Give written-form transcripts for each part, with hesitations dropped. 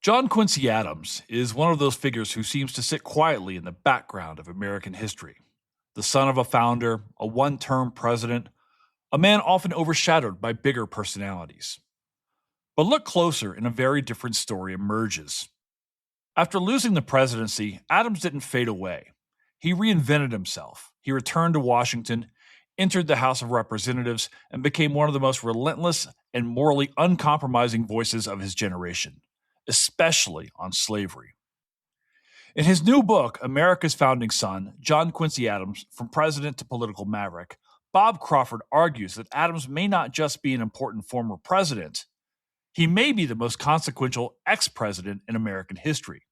John Quincy Adams is one of those figures who seems to sit quietly in the background of American history. The son of a founder, a one term president, a man often overshadowed by bigger personalities. But look closer, and a very different story emerges. After losing the presidency, Adams didn't fade away. He reinvented himself. He returned to Washington, entered the House of Representatives, and became one of the most relentless and morally uncompromising voices of his generation, especially on slavery. In his new book, America's Founding Son, John Quincy Adams, From President to Political Maverick, Bob Crawford argues that Adams may not just be an important former president, he may be the most consequential ex-president in American history.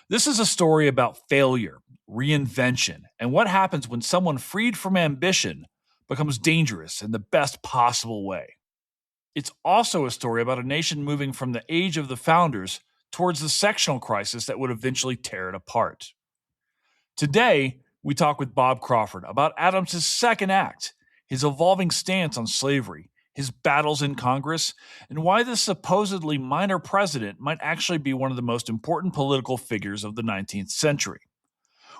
This is a story about failure, reinvention, and what happens when someone freed from ambition becomes dangerous in the best possible way. It's also a story about a nation moving from the age of the founders towards the sectional crisis that would eventually tear it apart. Today, we talk with Bob Crawford about Adams' second act, his evolving stance on slavery, his battles in Congress, and why this supposedly minor president might actually be one of the most important political figures of the 19th century.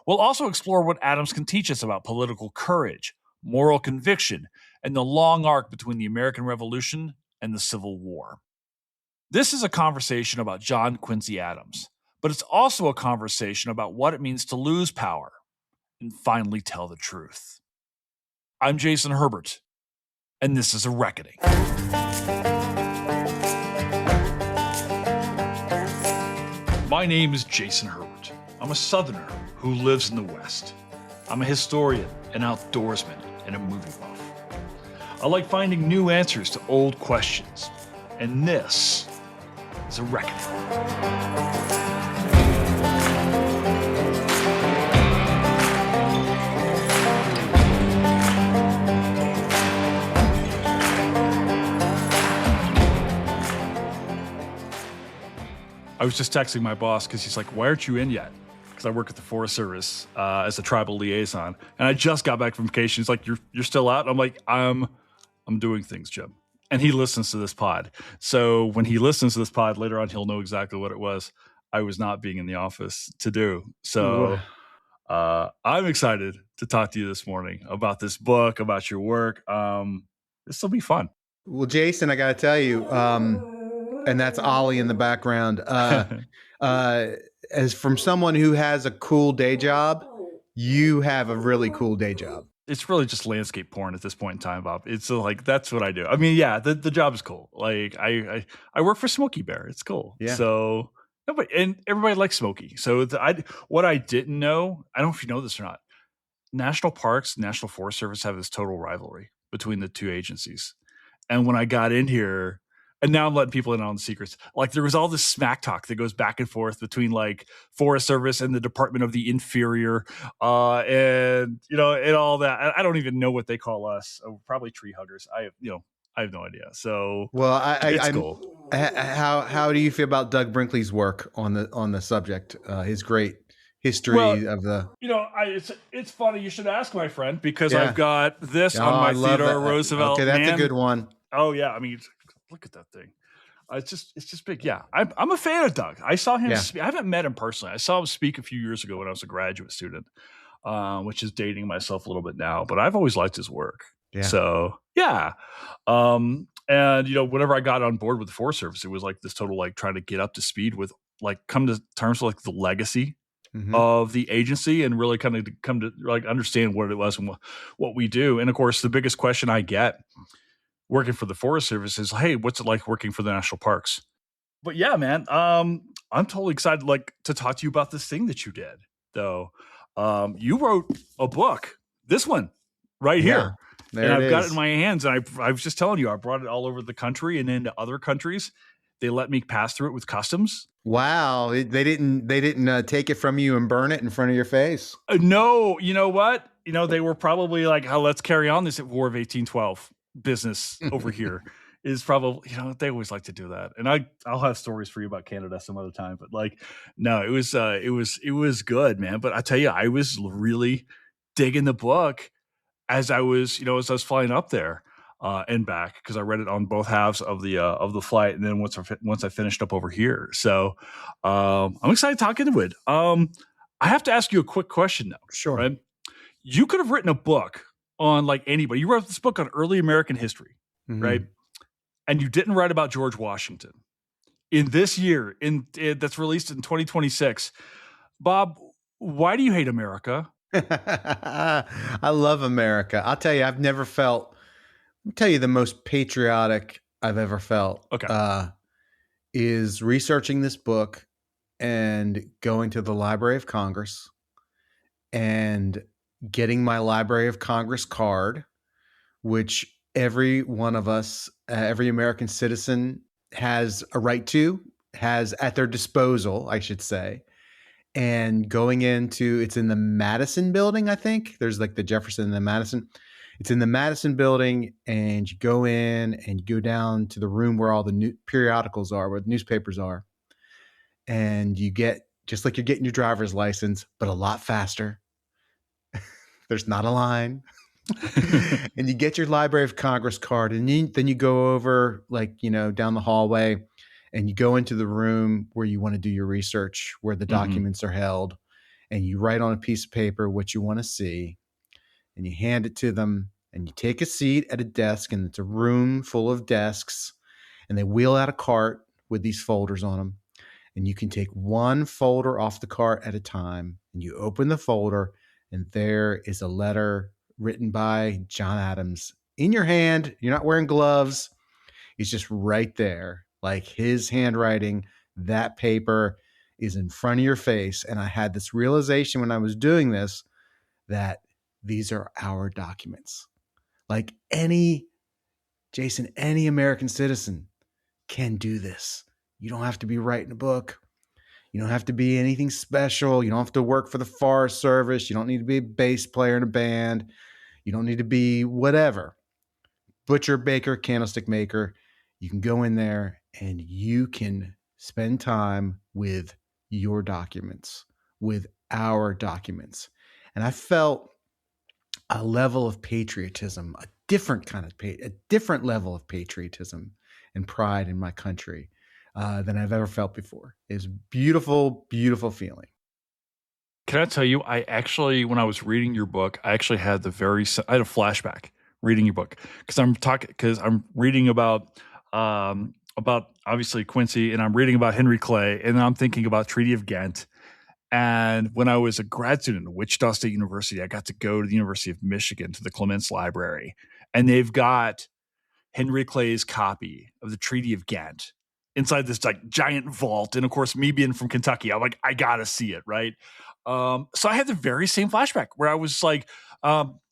We'll also explore what Adams can teach us about political courage, moral conviction, and the long arc between the American Revolution and the Civil War. This is a conversation about John Quincy Adams, but it's also a conversation about what it means to lose power and finally tell the truth. I'm Jason Herbert, and this is A Reckoning. My name is Jason Herbert. I'm a Southerner who lives in the West. I'm a historian, an outdoorsman, and a movie buff. I like finding new answers to old questions, and this is A Reckoning. I was just texting my boss because he's like, why aren't you in yet? Because I work at the Forest Service as a tribal liaison. And I just got back from vacation. He's like, you're still out? I'm like, I'm doing things, Jim. And he listens to this pod. So when he listens to this pod later on, he'll know exactly what it was I was not being in the office to do. So I'm excited to talk to you this morning about this book, about your work. This will be fun. Well, Jason, I got to tell you, and that's Ollie in the background. As from someone who has a cool day job, you have a really cool day job. It's really just landscape porn at this point in time, Bob. It's like, that's what I do. I mean, yeah, the job is cool. Like I work for Smokey Bear. It's cool. Yeah. So and everybody likes Smokey. So what I didn't know, I don't know if you know this or not. National Parks, National Forest Service have this total rivalry between the two agencies. And when I got in here, and now I'm letting people in on the secrets. Like there was all this smack talk that goes back and forth between like Forest Service and the Department of the Inferior, and all that. I don't even know what they call us. Probably tree huggers. I have no idea. So well, it's cool. How do you feel about Doug Brinkley's work on the subject? His great history of the. It's funny. You should ask my friend because I've got this on my Theodore Roosevelt. Okay, that's a good one. Oh yeah, I mean. Look at that thing. It's just big. Yeah, I'm a fan of Doug. I saw him. I haven't met him personally. I saw him speak a few years ago when I was a graduate student, which is dating myself a little bit now. But I've always liked his work. Yeah. So yeah. And whenever I got on board with the Forest Service, it was like this total like trying to get up to speed with like come to terms with like the legacy of the agency and really kind of come to like understand what it was and what we do. And of course, the biggest question I get working for the Forest Service is, hey, what's it like working for the national parks? But yeah, man, I'm totally excited to talk to you about this thing that you did, though. You wrote a book, this one right here. And I've got it in my hands. And I was just telling you, I brought it all over the country and into other countries. They let me pass through it with customs. Wow. They didn't take it from you and burn it in front of your face. No, you know what? They were probably like, oh, let's carry on this War of 1812. Business over here is probably they always like to do that, and I'll have stories for you about Canada some other time. But no, it was good, man. But I tell you, I was really digging the book as I was flying up there. and back, because I read it on both halves of the flight, and then once I finished up over here. So I'm excited to talk into it. I have to ask you a quick question, though. Sure. Right? You could have written a book on like anybody. You wrote this book on early American history, right? And you didn't write about George Washington. In this year, that's released in 2026, Bob, why do you hate America? I love America. I'll tell you, I'll tell you the most patriotic I've ever felt. Okay. Is researching this book and going to the Library of Congress and getting my Library of Congress card, which every one of us, every American citizen has a right to, has at their disposal, I should say. And going into, it's in the Madison building, I think. There's like the Jefferson and the Madison. It's in the Madison building, and you go in and you go down to the room where all the new periodicals are, where the newspapers are. And you get, just like you're getting your driver's license, but a lot faster. There's not a line. And you get your Library of Congress card, and then you go over, like, down the hallway, and you go into the room where you want to do your research, where the documents are held, and you write on a piece of paper what you want to see, and you hand it to them, and you take a seat at a desk, and it's a room full of desks, and they wheel out a cart with these folders on them, and you can take one folder off the cart at a time, and you open the folder, and there is a letter written by John Adams in your hand. You're not wearing gloves. It's just right there, like his handwriting. That paper is in front of your face. And I had this realization when I was doing this, that these are our documents. Like any American citizen can do this. You don't have to be writing a book. You don't have to be anything special. You don't have to work for the Forest Service. You don't need to be a bass player in a band. You don't need to be whatever. Butcher, baker, candlestick maker. You can go in there and you can spend time with your documents, with our documents. And I felt a level of patriotism, a different level of patriotism and pride in my country than I've ever felt before. It's a beautiful, beautiful feeling. Can I tell you, I actually, when I was reading your book, I actually had I had a flashback reading your book, because I'm reading about obviously Quincy, and I'm reading about Henry Clay, and I'm thinking about Treaty of Ghent. And when I was a grad student at Wichita State University, I got to go to the University of Michigan to the Clements Library, and they've got Henry Clay's copy of the Treaty of Ghent inside this like giant vault. And of course, me being from Kentucky, I'm like, I gotta see it, right? So I had the very same flashback where I was like,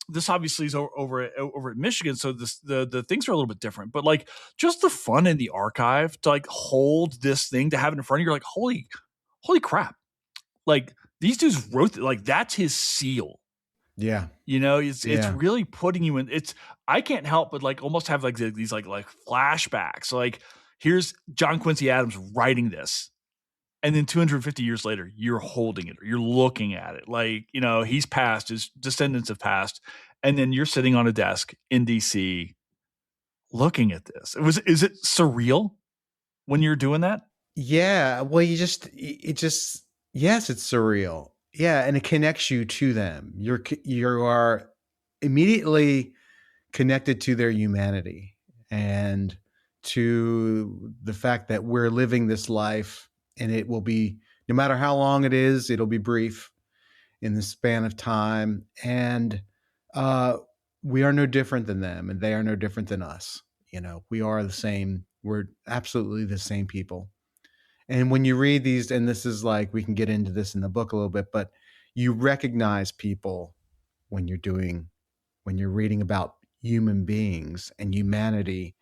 this obviously is over at Michigan, so the things are a little bit different, but like just the fun in the archive to like hold this thing, to have it in front of you, you're like, holy crap! Like these dudes wrote like that's his seal. Yeah. It's really putting you in. I can't help but like almost have like these like flashbacks. Like here's John Quincy Adams writing this, and then 250 years later, you're holding it or you're looking at it. Like, he's passed, his descendants have passed, and then you're sitting on a desk in DC looking at this. Is it surreal when you're doing that? Yeah. Well, yes, it's surreal. Yeah, and it connects you to them. You are immediately connected to their humanity and to the fact that we're living this life, and it will be, no matter how long it is, it'll be brief in the span of time. And we are no different than them, and they are no different than us. We are the same. We're absolutely the same people. And when you read these, and this is like, we can get into this in the book a little bit, but you recognize people when you're reading about human beings and humanity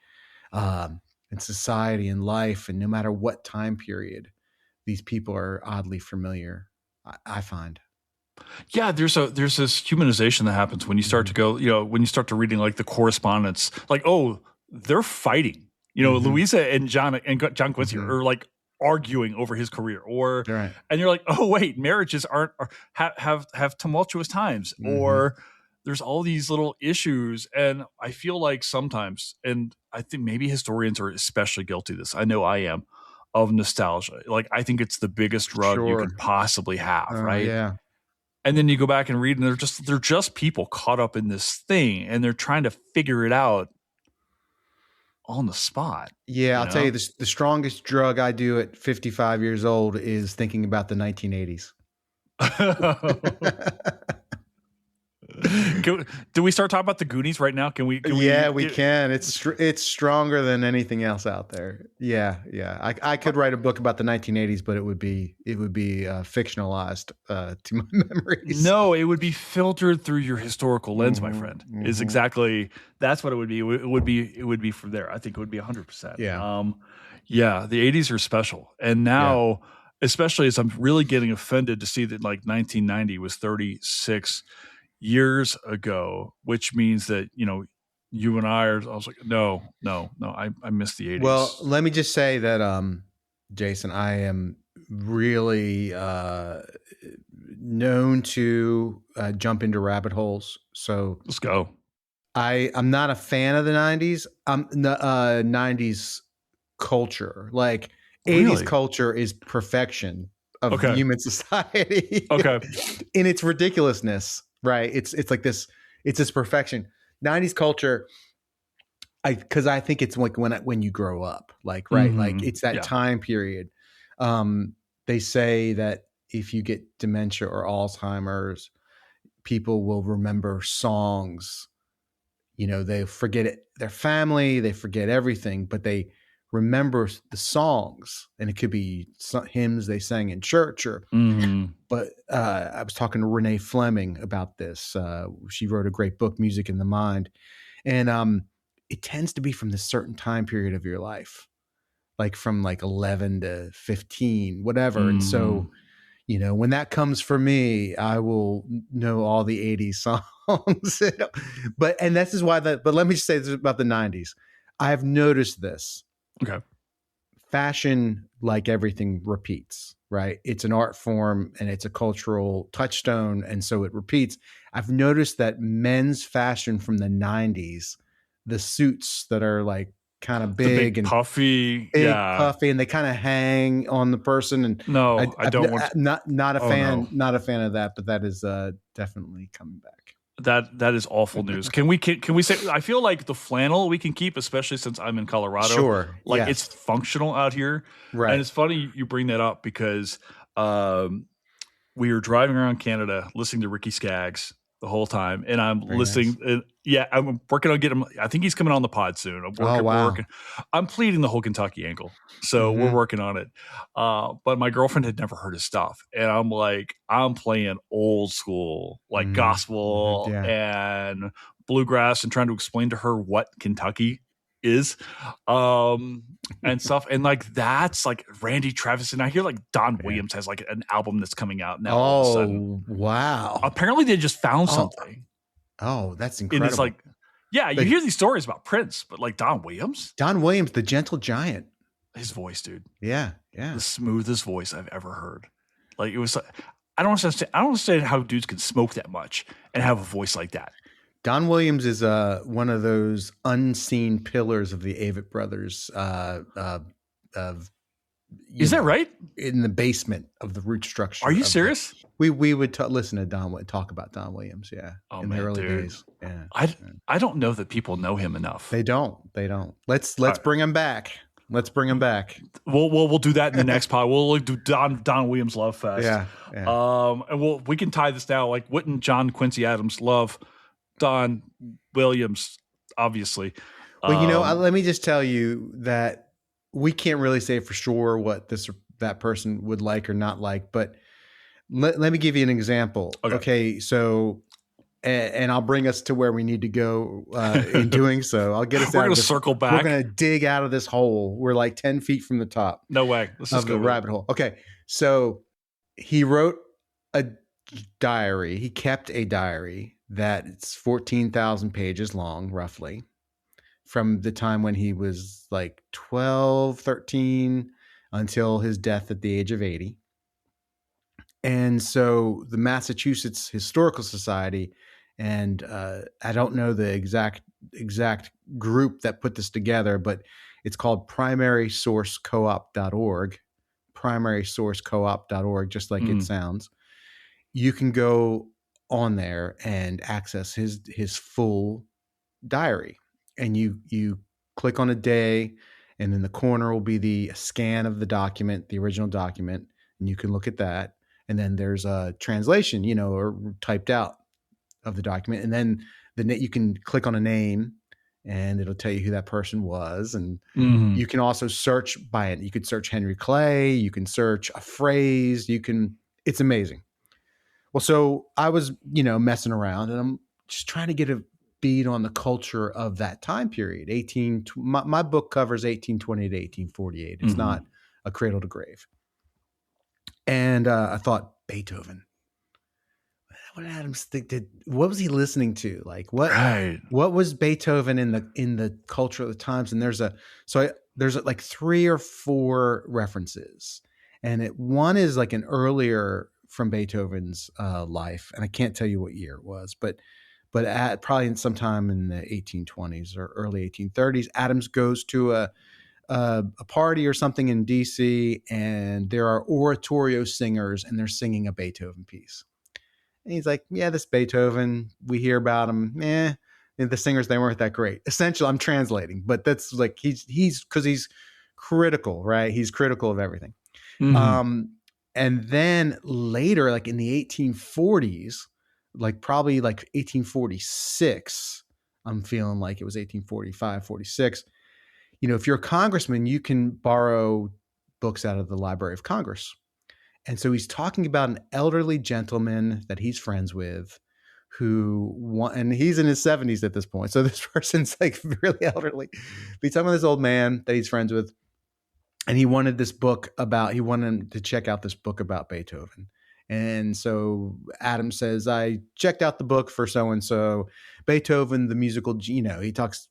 and society and life. And no matter what time period, these people are oddly familiar, I find. Yeah, there's this humanization that happens when you start to go, when you start to reading like the correspondence, like, oh, they're fighting, Louisa and John Quincy are like arguing over his career, and you're like, oh wait, marriages have tumultuous times, or there's all these little issues. And I feel like sometimes, and I think maybe historians are especially guilty of this. I know I am, of nostalgia. Like, I think it's the biggest drug you Sure. can possibly have, right? Yeah. And then you go back and read, and they're just people caught up in this thing, and they're trying to figure it out on the spot. Yeah, I'll tell you, the strongest drug I do at 55 years old is thinking about the 1980s. Do we start talking about the Goonies right now? Can we? Yeah, we can. It's stronger than anything else out there. Yeah. I could write a book about the 1980s, but it would be fictionalized to my memories. No, it would be filtered through your historical lens, my friend. Is exactly that's what it would be. It would be from there. I think it would be 100%. Yeah. Yeah. The 80s are special, and now, especially as I'm really getting offended to see that like 1990 was 36 years ago, which means that, you and I was like, no, I miss the 80s. Well, let me just say that, Jason, I am really known to jump into rabbit holes. So let's go. I'm not a fan of the 90s. 90s culture, like 80s culture is perfection of human society. Okay. In its ridiculousness. Right. It's like this, it's this perfection. 90s culture. Cause I think it's like when you grow up, like, right. Like it's that time period. They say that if you get dementia or Alzheimer's, people will remember songs, they forget their family, they forget everything, but they remember the songs, and it could be hymns they sang in church but I was talking to Renee Fleming about this. She wrote a great book, Music in the Mind. And it tends to be from this certain time period of your life, like from like 11 to 15, whatever. And so, when that comes for me, I will know all the 80s songs. But this is why but let me just say this about the 90s. I've noticed this. Okay. Fashion, like everything, repeats, right? It's an art form and it's a cultural touchstone. And so it repeats. I've noticed that men's fashion from the 90s, the suits that are like kind of big and puffy, puffy, and they kind of hang on the person. And no, I don't want not a fan, not a fan of that, but that is definitely coming back. That is awful news. Can we say, I feel like the flannel we can keep, especially since I'm in Colorado. Sure. Like it's functional out here. Right. And it's funny you bring that up because we were driving around Canada listening to Ricky Skaggs the whole time. And I'm listening. Nice. I'm working on getting him. I think he's coming on the pod soon. I'm pleading the whole Kentucky angle. So we're working on it. But my girlfriend had never heard his stuff. And I'm like, I'm playing old school, like gospel and bluegrass, and trying to explain to her what Kentucky is and stuff. And like, that's like Randy Travis. And I hear like Don Williams has like an album that's coming out now. All of a sudden. Wow. Apparently they just found something. Oh, that's incredible. And it's like, you hear these stories about Prince, but like Don Williams, the gentle giant, his voice, dude. Yeah. The smoothest voice I've ever heard. Like, it was, I don't understand how dudes can smoke that much and have a voice like that. Don Williams is one of those unseen pillars of the Avett Brothers. Is that right? In the basement of the root structure. Are you serious? We would listen to talk about Don Williams. Yeah. In the early days. Yeah. I don't know that people know him enough. They don't. Let's bring him back. Let's bring him back. We'll do that in the next pod. We'll do Don Williams Love Fest. Yeah. And we can tie this now. Like, wouldn't John Quincy Adams love Don Williams? Obviously. Well, let me just tell you that we can't really say for sure what that person would like or not like, but let me give you an example. Okay, so and I'll bring us to where we need to go in doing so. I'll get us We're going to circle back. We're going to dig out of this hole. We're like 10 feet from the top. No way. Let's just go the rabbit hole. Okay, so he wrote a diary. He kept a diary that's 14,000 pages long, roughly, from the time when he was like 12, 13 until his death at the age of 80. And so the Massachusetts Historical Society And I don't know the exact group that put this together, but it's called primarysourcecoop.org, primarysourcecoop.org, just like it sounds. You can go on there and access his full diary, and you click on a day, and in the corner will be the scan of the document, the original document, and you can look at that. And then there's a translation, or typed out of the document, and then you can click on a name, and it'll tell you who that person was. And you can also search by it. You could search Henry Clay. You can search a phrase. It's amazing. Well, so I was, messing around, and I'm just trying to get a bead on the culture of that time period. My book covers 1820 to 1848. It's not a cradle to grave. And I thought, Beethoven. What Adams did? What was he listening to? Like what was Beethoven in the culture of the times? And there's like 3 or 4 references, and one is like an earlier from Beethoven's life, and I can't tell you what year it was, but at probably sometime in the 1820s or early 1830s, Adams goes to a party or something in DC, and there are oratorio singers, and they're singing a Beethoven piece. And he's like, yeah, this Beethoven, we hear about him. And the singers, they weren't that great. Essentially, I'm translating, but that's like, he's critical, right? He's critical of everything. And then later, like in the 1840s, like probably like 1846, I'm feeling like it was 1845, 46. If you're a congressman, you can borrow books out of the Library of Congress. And so he's talking about an elderly gentleman that he's friends with and he's in his 70s at this point. So this person's like really elderly. But he's talking about this old man that he's friends with. And he wanted him to check out this book about Beethoven. And so Adam says, I checked out the book for so-and-so, Beethoven, the musical, he talks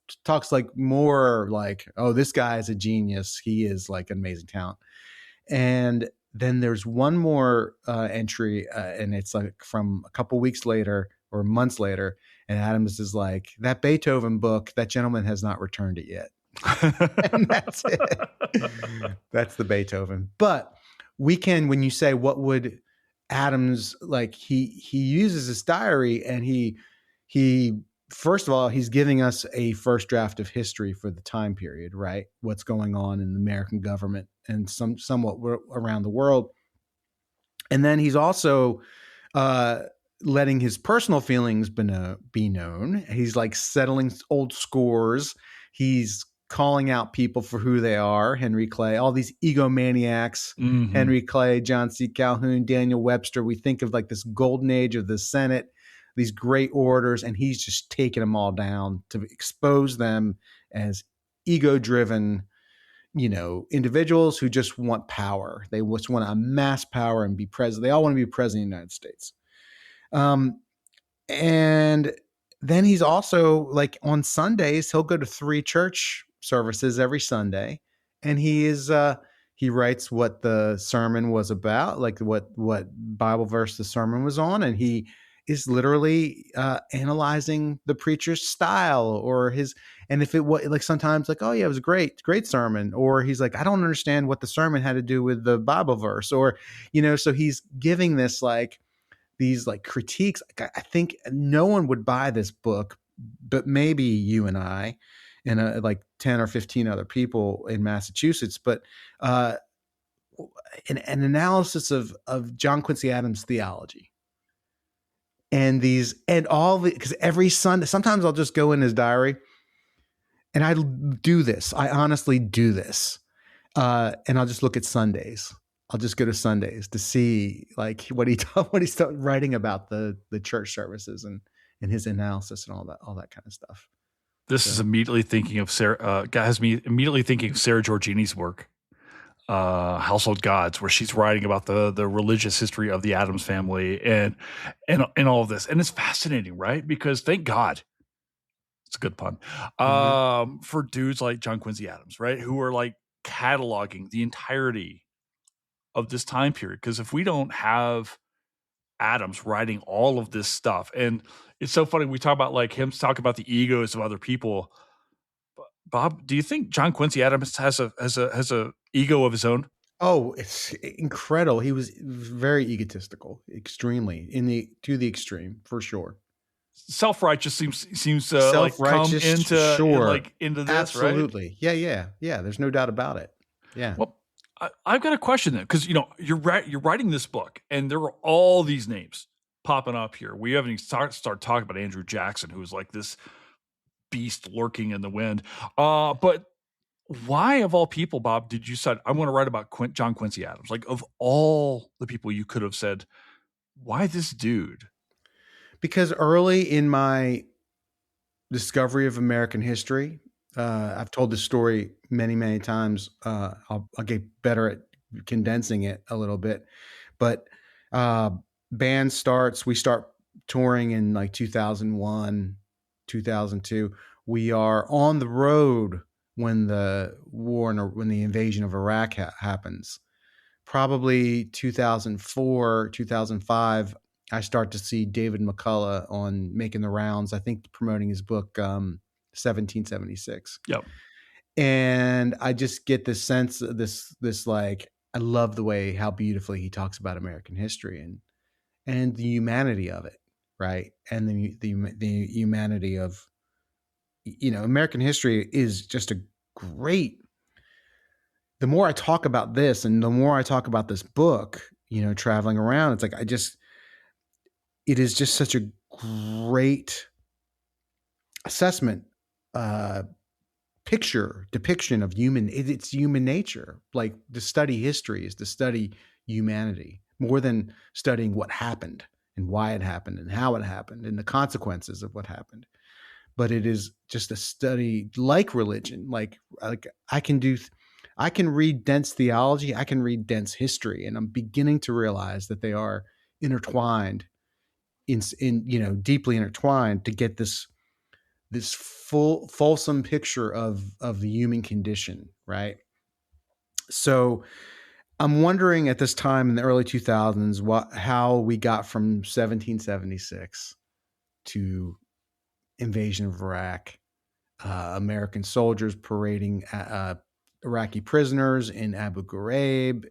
like more like, oh, this guy is a genius. He is like an amazing talent. And then there's one more entry, and it's like from a couple weeks later or months later. And Adams is like, that Beethoven book, that gentleman has not returned it yet. And that's it. That's the Beethoven. But when you say, what would Adams, like he uses his diary, and he first of all, he's giving us a first draft of history for the time period, right? What's going on in the American government and somewhat around the world. And then he's also letting his personal feelings be known. He's like settling old scores. He's calling out people for who they are. Henry Clay, all these egomaniacs, Henry Clay, John C. Calhoun, Daniel Webster. We think of like this golden age of the Senate, these great orators, and he's just taking them all down to expose them as ego-driven, individuals who just want power. They just want to amass power and be president. They all want to be president of the United States. And then he's also like on Sundays, he'll go to 3 church services every Sunday, and he writes what the sermon was about, like what Bible verse the sermon was on, and he is literally analyzing the preacher's style or his, and if it was like sometimes like, oh yeah, it was a great sermon, or he's like, I don't understand what the sermon had to do with the Bible verse, or so he's giving this like these like critiques. I think no one would buy this book, but maybe you and I and like 10 or 15 other people in Massachusetts, but an analysis of John Quincy Adams' theology. And because every Sunday, sometimes I'll just go in his diary, and I do this. I honestly do this. And I'll just look at Sundays. I'll just go to Sundays to see like what he's writing about the church services and his analysis and all that kind of stuff. This is immediately thinking of Sarah. Has me immediately thinking of Sarah Georgini's work, Household Gods, where she's writing about the religious history of the Adams family and all of this, and it's fascinating, right? Because thank God, it's a good pun, for dudes like John Quincy Adams, right, who are like cataloging the entirety of this time period. Because if we don't have Adams writing all of this stuff. And it's so funny. We talk about like him talk about the egos of other people. Bob, do you think John Quincy Adams has a ego of his own? Oh, it's incredible. He was very egotistical, extremely to the extreme, for sure. Self-righteous seems like come Self-righteous, sure. into this, right? Absolutely. Yeah. There's no doubt about it. Yeah. Well, I've got a question then, because you're writing this book, and there are all these names popping up here. We haven't even started talking about Andrew Jackson, who is like this beast lurking in the wind. But why, of all people, Bob, did you say I want to write about John Quincy Adams? Like, of all the people you could have said, why this dude? Because early in my discovery of American history, I've told this story many, many times. I'll get better at condensing it a little bit. But band starts, we start touring in like 2001, 2002. We are on the road when the when the invasion of Iraq happens. Probably 2004, 2005, I start to see David McCullough on making the rounds, I think promoting his book, 1776. Yep. And I just get this sense of this like, I love the way how beautifully he talks about American history and the humanity of it, right? And the humanity of, American history is just a great. The more I talk about this and the more I talk about this book, traveling around, it's like it is just such a great assessment, depiction of it's human nature. Like, to study history is to study humanity more than studying what happened and why it happened and how it happened and the consequences of what happened. But it is just a study like religion. Like I can read dense theology, I can read dense history, and I'm beginning to realize that they are intertwined deeply intertwined to get this fulsome picture of the human condition, right? So I'm wondering at this time in the early 2000s how we got from 1776 to invasion of Iraq, American soldiers parading Iraqi prisoners in Abu Ghraib.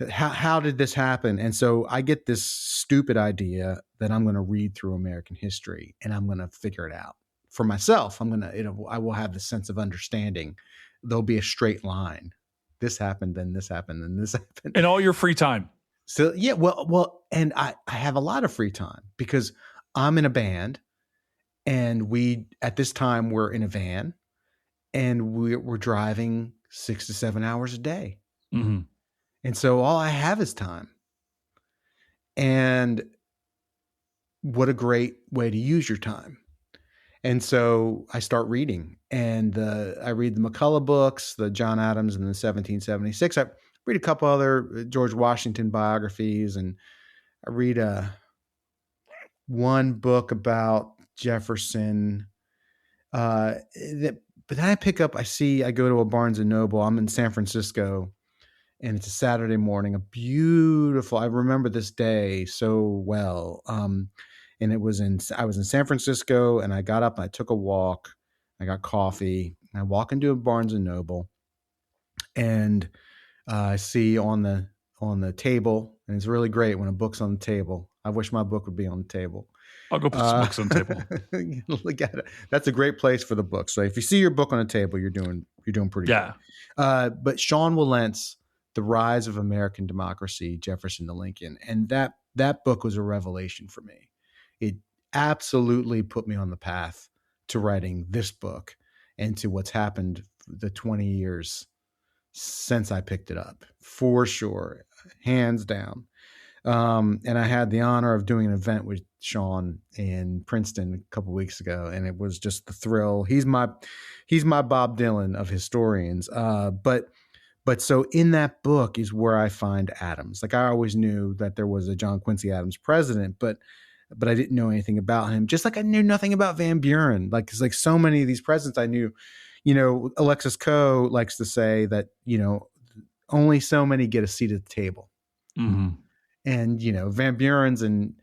How did this happen? And so I get this stupid idea that I'm going to read through American history and I'm going to figure it out for myself. I will have the sense of understanding. There'll be a straight line. This happened, then this happened, then this happened. In all your free time. So yeah, well, and I have a lot of free time because I'm in a band, and at this time we're in a van, and we're driving 6 to 7 hours a day. Mm-hmm. And so all I have is time. And what a great way to use your time. And so I start reading, and I read the McCullough books, the John Adams and the 1776. I read a couple other George Washington biographies, and I read one book about Jefferson. But then I go to a Barnes and Noble. I'm in San Francisco, and it's a Saturday morning, I remember this day so well. And I was in San Francisco, and I got up and I took a walk. I got coffee, and I walk into a Barnes and Noble, and I see on the table, and it's really great when a book's on the table. I wish my book would be on the table. I'll go put some books on the table. Look at it. That's a great place for the book. So if you see your book on a table, you're doing pretty good. But Sean Wilent's The Rise of American Democracy, Jefferson to Lincoln, and that book was a revelation for me. It absolutely put me on the path to writing this book and to what's happened the 20 years since I picked it up, for sure, hands down. And I had the honor of doing an event with Sean in Princeton a couple of weeks ago, and it was just the thrill. He's my Bob Dylan of historians. But so in that book is where I find Adams. Like, I always knew that there was a John Quincy Adams president, but I didn't know anything about him. Just like I knew nothing about Van Buren. Like, it's like so many of these presidents I knew. Alexis Coe likes to say that only so many get a seat at the table. Mm-hmm. and Van Buren's and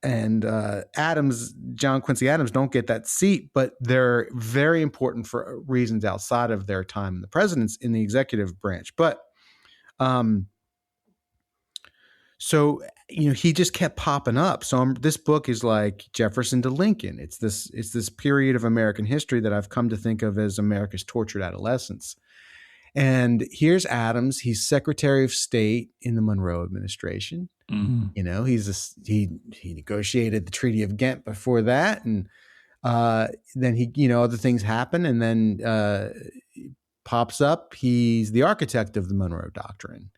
Adams, John Quincy Adams, don't get that seat, but they're very important for reasons outside of their time in the president's in the executive branch. But so he just kept popping up. So this book is like Jefferson to Lincoln. It's this period of American history that I've come to think of as America's tortured adolescence. And here's Adams. He's Secretary of State in the Monroe administration. Mm-hmm. He negotiated the Treaty of Ghent before that, and then other things happen, and then pops up. He's the architect of the Monroe Doctrine,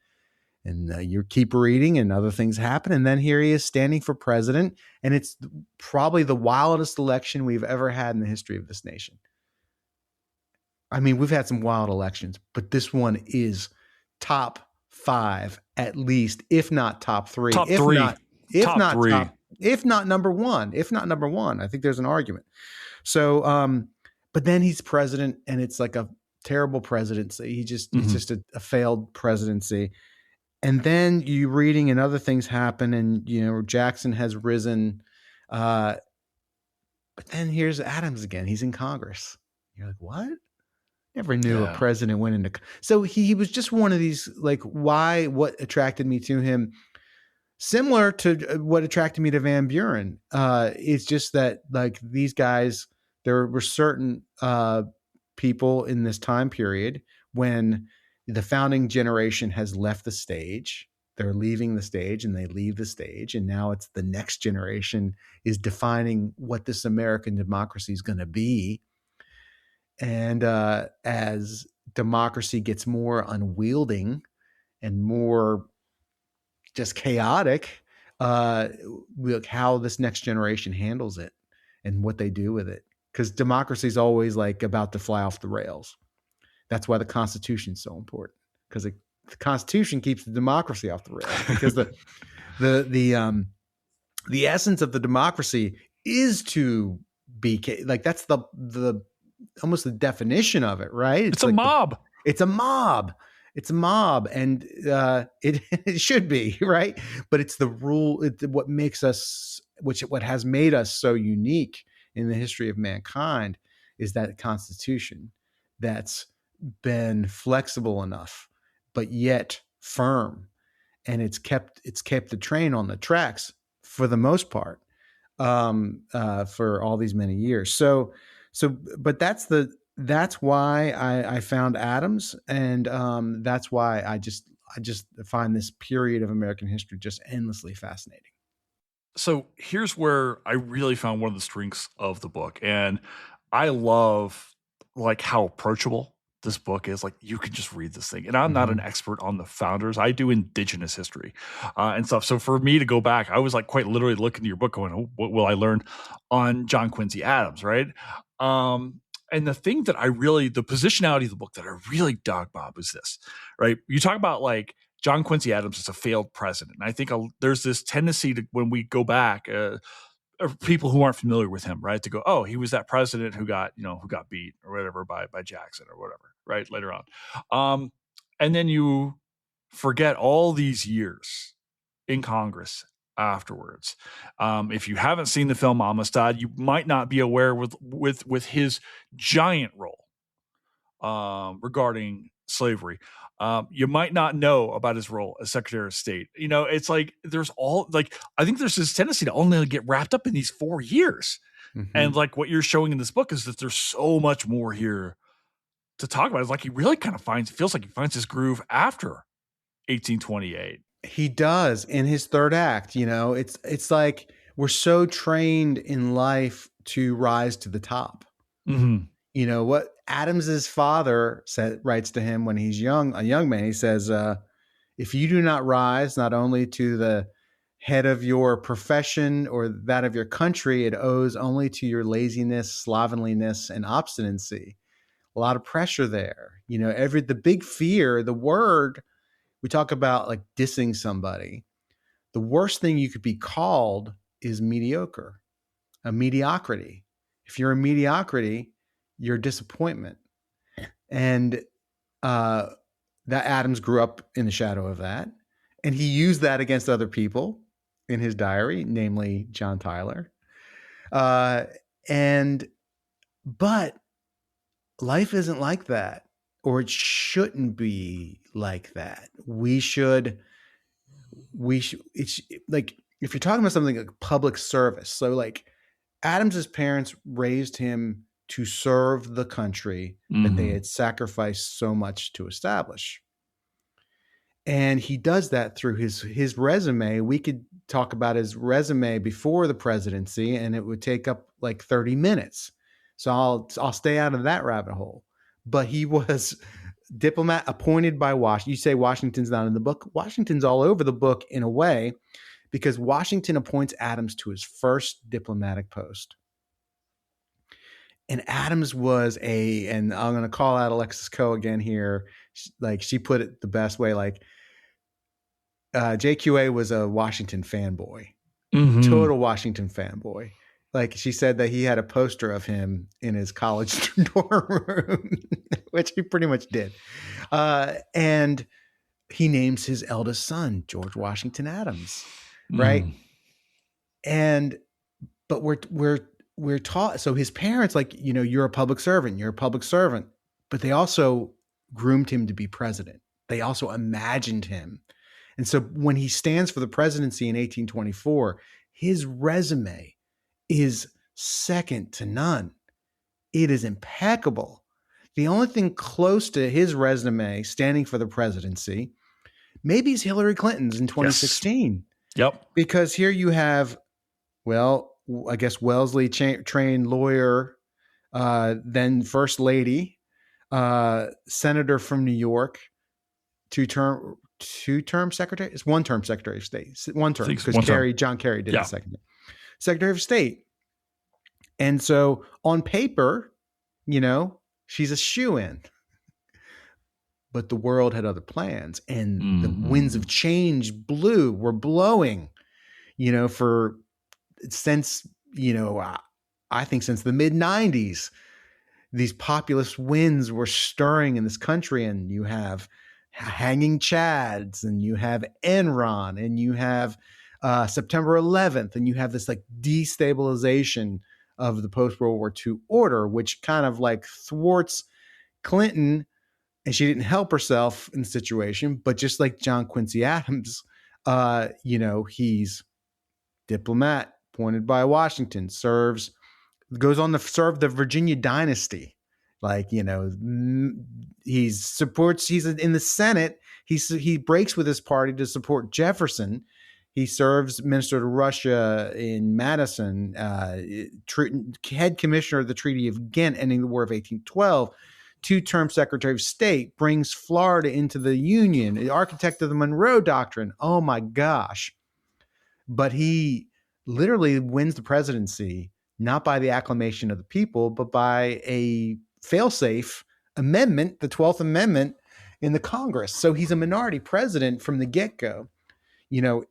and you keep reading, and other things happen, and then here he is standing for president, and it's probably the wildest election we've ever had in the history of this nation. I mean, we've had some wild elections, but this one is top 5 at least, if not top 3. Top 3. If not number 1. If not number 1. I think there's an argument. So, but then he's president, and it's like a terrible presidency. It's just a failed presidency. And then you reading and other things happen, and Jackson has risen. But then here's Adams again. He's in Congress. You're like, what? Never knew a president went into. So he was just one of these, like, what attracted me to him, similar to what attracted me to Van Buren. It's just that, like, these guys, there were certain people in this time period when the founding generation has left the stage. They're leaving the stage, and they leave the stage. And now it's the next generation is defining what this American democracy is going to be. And as democracy gets more unwielding and more just chaotic, look how this next generation handles it and what they do with it. Because democracy is always like about to fly off the rails. That's why the Constitution is so important, because the Constitution keeps the democracy off the rails. Because the essence of the democracy is to be like, that's the almost the definition of it, right? It's like a mob. It's a mob. It's a mob, and it should be, right? But it's the rule. What makes us, what has made us so unique in the history of mankind, is that Constitution that's been flexible enough, but yet firm, and it's kept the train on the tracks for the most part, for all these many years. So, but that's why I found Adams, and that's why I just find this period of American history just endlessly fascinating. So here's where I really found one of the strengths of the book, and I love like how approachable this book is. Like, you can just read this thing, and I'm not an expert on the founders. I do indigenous history and stuff. So for me to go back, I was like quite literally looking at your book going, oh, what will I learn on John Quincy Adams, right? And the thing that the positionality of the book that I really dug, Bob, is this, right? You talk about like John Quincy Adams is a failed president. And I think there's this tendency to, when we go back, people who aren't familiar with him, right, to go, oh, he was that president who got beat or whatever by Jackson or whatever, right, later on. And then you forget all these years in Congress afterwards. If you haven't seen the film Amistad, you might not be aware with his giant role regarding slavery. You might not know about his role as Secretary of State. It's like I think there's this tendency to only get wrapped up in these 4 years. And like what you're showing in this book is that there's so much more here to talk about. It's like he really kind of feels like he finds his groove after 1828. He does in his third act. It's like we're so trained in life to rise to the top. What Adams's father writes to him when he's a young man. He says, if you do not rise not only to the head of your profession or that of your country, it owes only to your laziness, slovenliness, and obstinacy. A lot of pressure there. The big fear, the word, we talk about like dissing somebody. The worst thing you could be called is mediocre, a mediocrity. If you're a mediocrity, you're a disappointment. And that Adams grew up in the shadow of that. And he used that against other people in his diary, namely John Tyler. But life isn't like that, or it shouldn't be like that. It's like, if you're talking about something like public service, so like Adams's parents raised him to serve the country that they had sacrificed so much to establish. And he does that through his resume. We could talk about his resume before the presidency, and it would take up like 30 minutes. So I'll stay out of that rabbit hole. But he was diplomat appointed by Washington. You say Washington's not in the book. Washington's all over the book in a way, because Washington appoints Adams to his first diplomatic post. And Adams was and I'm going to call out Alexis Coe again here. Like, she put it the best way, like, JQA was a Washington fanboy, total Washington fanboy. Like, she said that he had a poster of him in his college dorm room, which he pretty much did. And he names his eldest son George Washington Adams, right? But we're taught. So his parents, like, you're a public servant, but they also groomed him to be president. They also imagined him. And so when he stands for the presidency in 1824, his resume is second to none. It is impeccable. The only thing close to his resume standing for the presidency maybe is Hillary Clinton's in 2016. Yes. Yep. Because here you have, well, I guess Wellesley trained lawyer, then First Lady, senator from New York, two-term secretary. It's one-term Secretary of State. One term, because John Kerry did the second. Secretary of State. And so on paper, she's a shoo-in. But the world had other plans, and the winds of change were blowing, since I think since the mid-90s. These populist winds were stirring in this country, and you have hanging chads, and you have Enron, and you have September 11th, and you have this like destabilization of the post-World War II order, which kind of like thwarts Clinton, and she didn't help herself in the situation. But just like John Quincy Adams, he's diplomat appointed by Washington, goes on to serve the Virginia dynasty. Like, he's in the Senate. He breaks with his party to support Jefferson. He serves Minister to Russia in Madison, head commissioner of the Treaty of Ghent, ending the War of 1812, two-term Secretary of State, brings Florida into the Union, the architect of the Monroe Doctrine. Oh my gosh. But he literally wins the presidency, not by the acclamation of the people, but by a failsafe amendment, the 12th Amendment in the Congress. So he's a minority president from the get-go,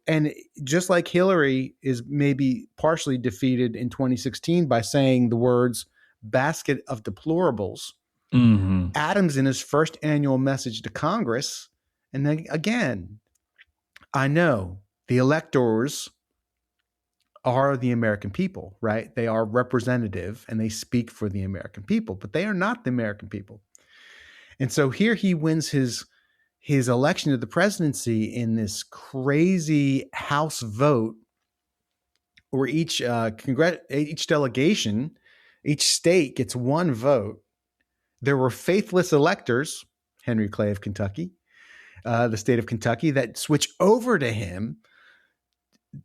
and just like Hillary is maybe partially defeated in 2016 by saying the words basket of deplorables, Adams in his first annual message to Congress, and then again, I know the electors are the American people, right? They are representative and they speak for the American people, but they are not the American people. And so here he wins his election to the presidency in this crazy House vote, where each delegation, each state gets one vote. There were faithless electors, Henry Clay of Kentucky, the state of Kentucky, that switch over to him.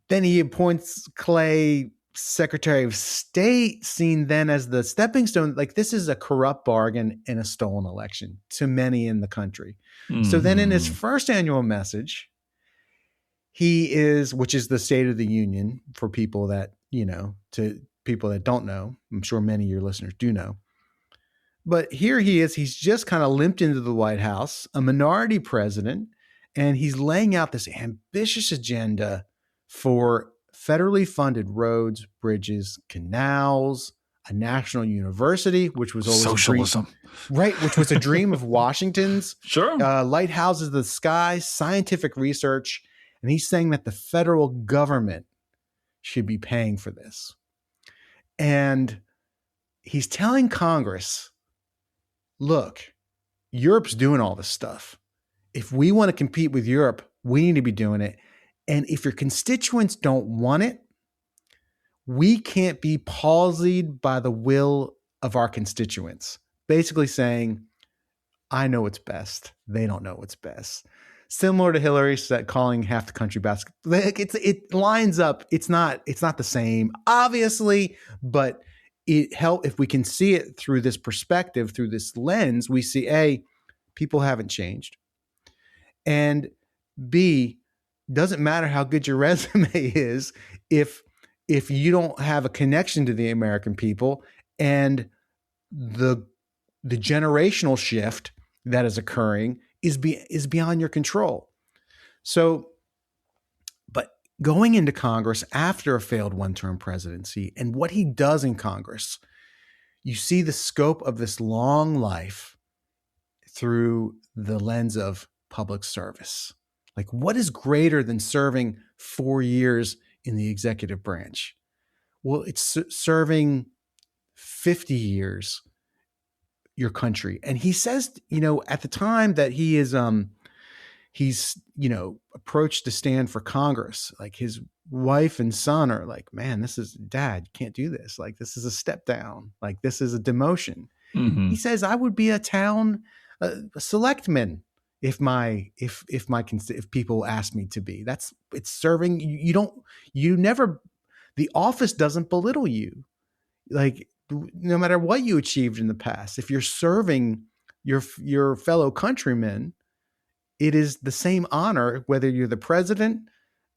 Then he appoints Clay Secretary of State, seen then as the stepping stone. Like, this is a corrupt bargain and a stolen election to many in the country. So then in his first annual message, which is the State of the Union for people that, to people that don't know, I'm sure many of your listeners do know. But here he's just kind of limped into the White House, a minority president, and he's laying out this ambitious agenda for federally funded roads, bridges, canals, a national university, which was always socialism, which was a dream of Washington's. Sure. Lighthouses of the sky, scientific research, And he's saying that the federal government should be paying for this. And he's telling Congress, look, Europe's doing all this stuff. If we want to compete with Europe, we need to be doing it. And if your constituents don't want it, we can't be palsied by the will of our constituents. Basically saying, I know what's best. They don't know what's best. Similar to Hillary said, calling half the country basket. It lines up. It's not the same, obviously, but it help if we can see it through this perspective, through this lens. We see A, people haven't changed, and B, doesn't matter how good your resume is if you don't have a connection to the American people, and the generational shift that is occurring is beyond your control. So, but going into Congress after a failed one-term presidency and what he does in Congress, you see the scope of this long life through the lens of public service. Like, what is greater than serving 4 years in the executive branch? Well, it's serving 50 years your country. And he says, at the time that he is he's approached to stand for Congress, like his wife and son are like, man, this is, Dad, you can't do this. Like, this is a step down. Like, this is a demotion. Mm-hmm. He says, I would be a town selectman if people ask me to be. It's serving. The office doesn't belittle you. Like, no matter what you achieved in the past, if you're serving your fellow countrymen, it is the same honor, whether you're the president,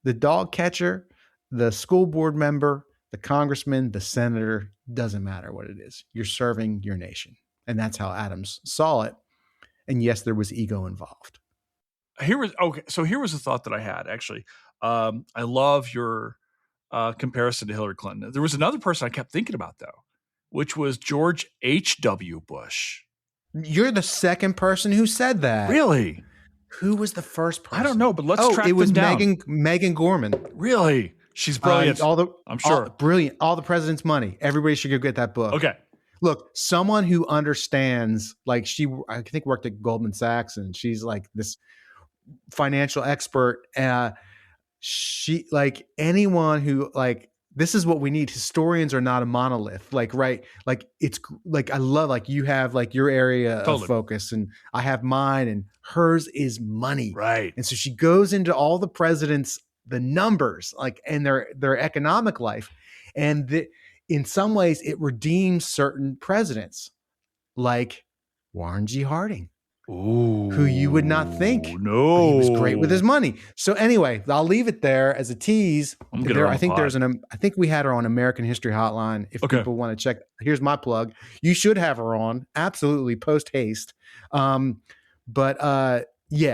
the dog catcher, the school board member, the congressman, the senator, doesn't matter what it is. You're serving your nation. And that's how Adams saw it. And yes, there was ego involved. Here was a thought that I had, actually. I love your comparison to Hillary Clinton. There was another person I kept thinking about, though, which was George H.W. Bush. You're the second person who said that. Really? Who was the first person? I don't know, but let's track it was them down. Megan Gorman. Really? She's brilliant. I'm sure. Brilliant. All the President's Money. Everybody should go get that book. Okay. Look, someone who understands, like I think worked at Goldman Sachs, and she's like this financial expert. She, like, anyone who, like, this is what we need. Historians are not a monolith. Like, right. Like, it's like, I love, like, you have like your area of focus and I have mine, and hers is money. Right. And so she goes into all the presidents, the numbers, like, and their economic life. And in some ways it redeems certain presidents, like Warren G. Harding. Ooh, who you would not think. No, he was great with his money. So anyway, I'll leave it there as a tease. I think we had her on American History Hotline. If people want to check, here's my plug. You should have her on, absolutely, post haste. Yeah,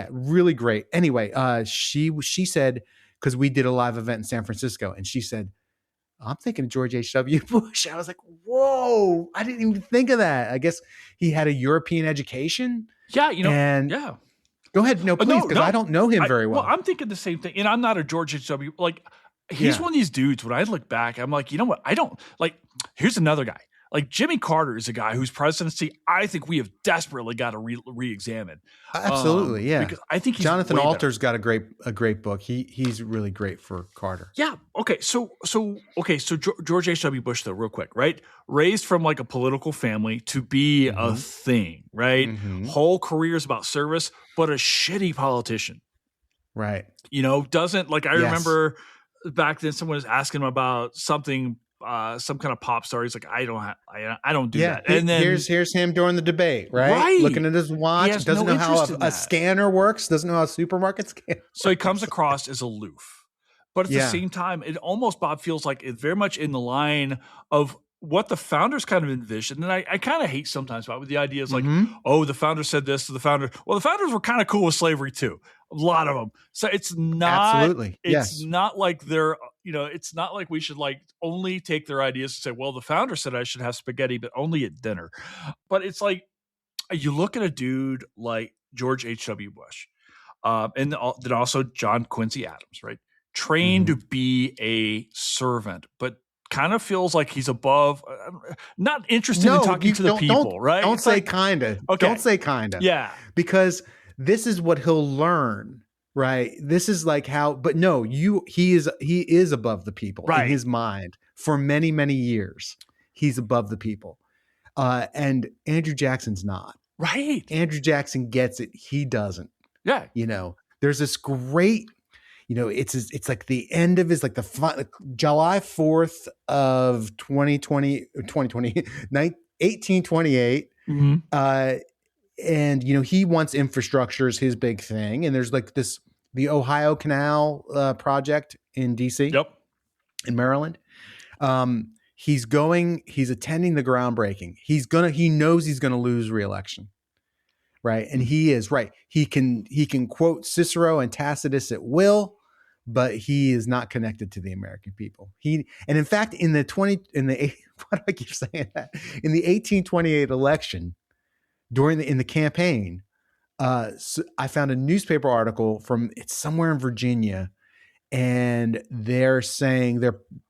really great. Anyway, she said, because we did a live event in San Francisco, and she said, I'm thinking of George H.W. Bush. I was like, whoa, I didn't even think of that. I guess he had a European education. Yeah, yeah. Go ahead. No, please, because I don't know him very well. Well, I'm thinking the same thing. And I'm not a George H.W. Like, he's one of these dudes, when I look back, I'm like, you know what? I don't, like, here's another guy. Like, Jimmy Carter is a guy whose presidency I think we have desperately got to re-examine. Absolutely, yeah. Because I think Jonathan Alter's got a great book. He's really great for Carter. Yeah. Okay. So George H.W. Bush, though, real quick, right? Raised from like a political family to be a thing, right? Mm-hmm. Whole career is about service, but a shitty politician, right? Doesn't, like, I remember back then someone was asking him about something. Some kind of pop star. He's like, I don't do that. And then here's him during the debate, right? Looking at his watch, doesn't know how a scanner works, doesn't know how a supermarket scanner. So he comes across as aloof, but at the same time, it almost, Bob, feels like it's very much in the line of what the founders kind of envisioned. And I kind of hate sometimes about with the idea is like, oh, the founder said this to the founder. Well, the founders were kind of cool with slavery too. A lot of them. So it's not, absolutely. It's not like they're, it's not like we should like only take their ideas and say, well, the founder said I should have spaghetti, but only at dinner. But it's like, you look at a dude like George H.W. Bush. And then also John Quincy Adams, right? Trained to be a servant, but kind of feels like he's above, not interested in talking to the people, right? Don't It's say like, kinda. okay. Don't say kinda. Yeah. Because this is what he'll learn, right? This is like how, but no, he is above the people in his mind for many, many years. He's above the people. And Andrew Jackson's not. Right. Andrew Jackson gets it. He doesn't. Yeah. You know, there's this great, you know, it's like the end of his, like July 4th of 1828. And, you know, he wants infrastructure is his big thing. And there's like the Ohio Canal project in DC. Yep. In Maryland. He's attending the groundbreaking. He knows he's going to lose re-election. Right. And he is right. He can quote Cicero and Tacitus at will, but he is not connected to the American people. And in fact, why do I keep saying that? In the 1828 election, in the campaign, so I found a newspaper article it's somewhere in Virginia, and they're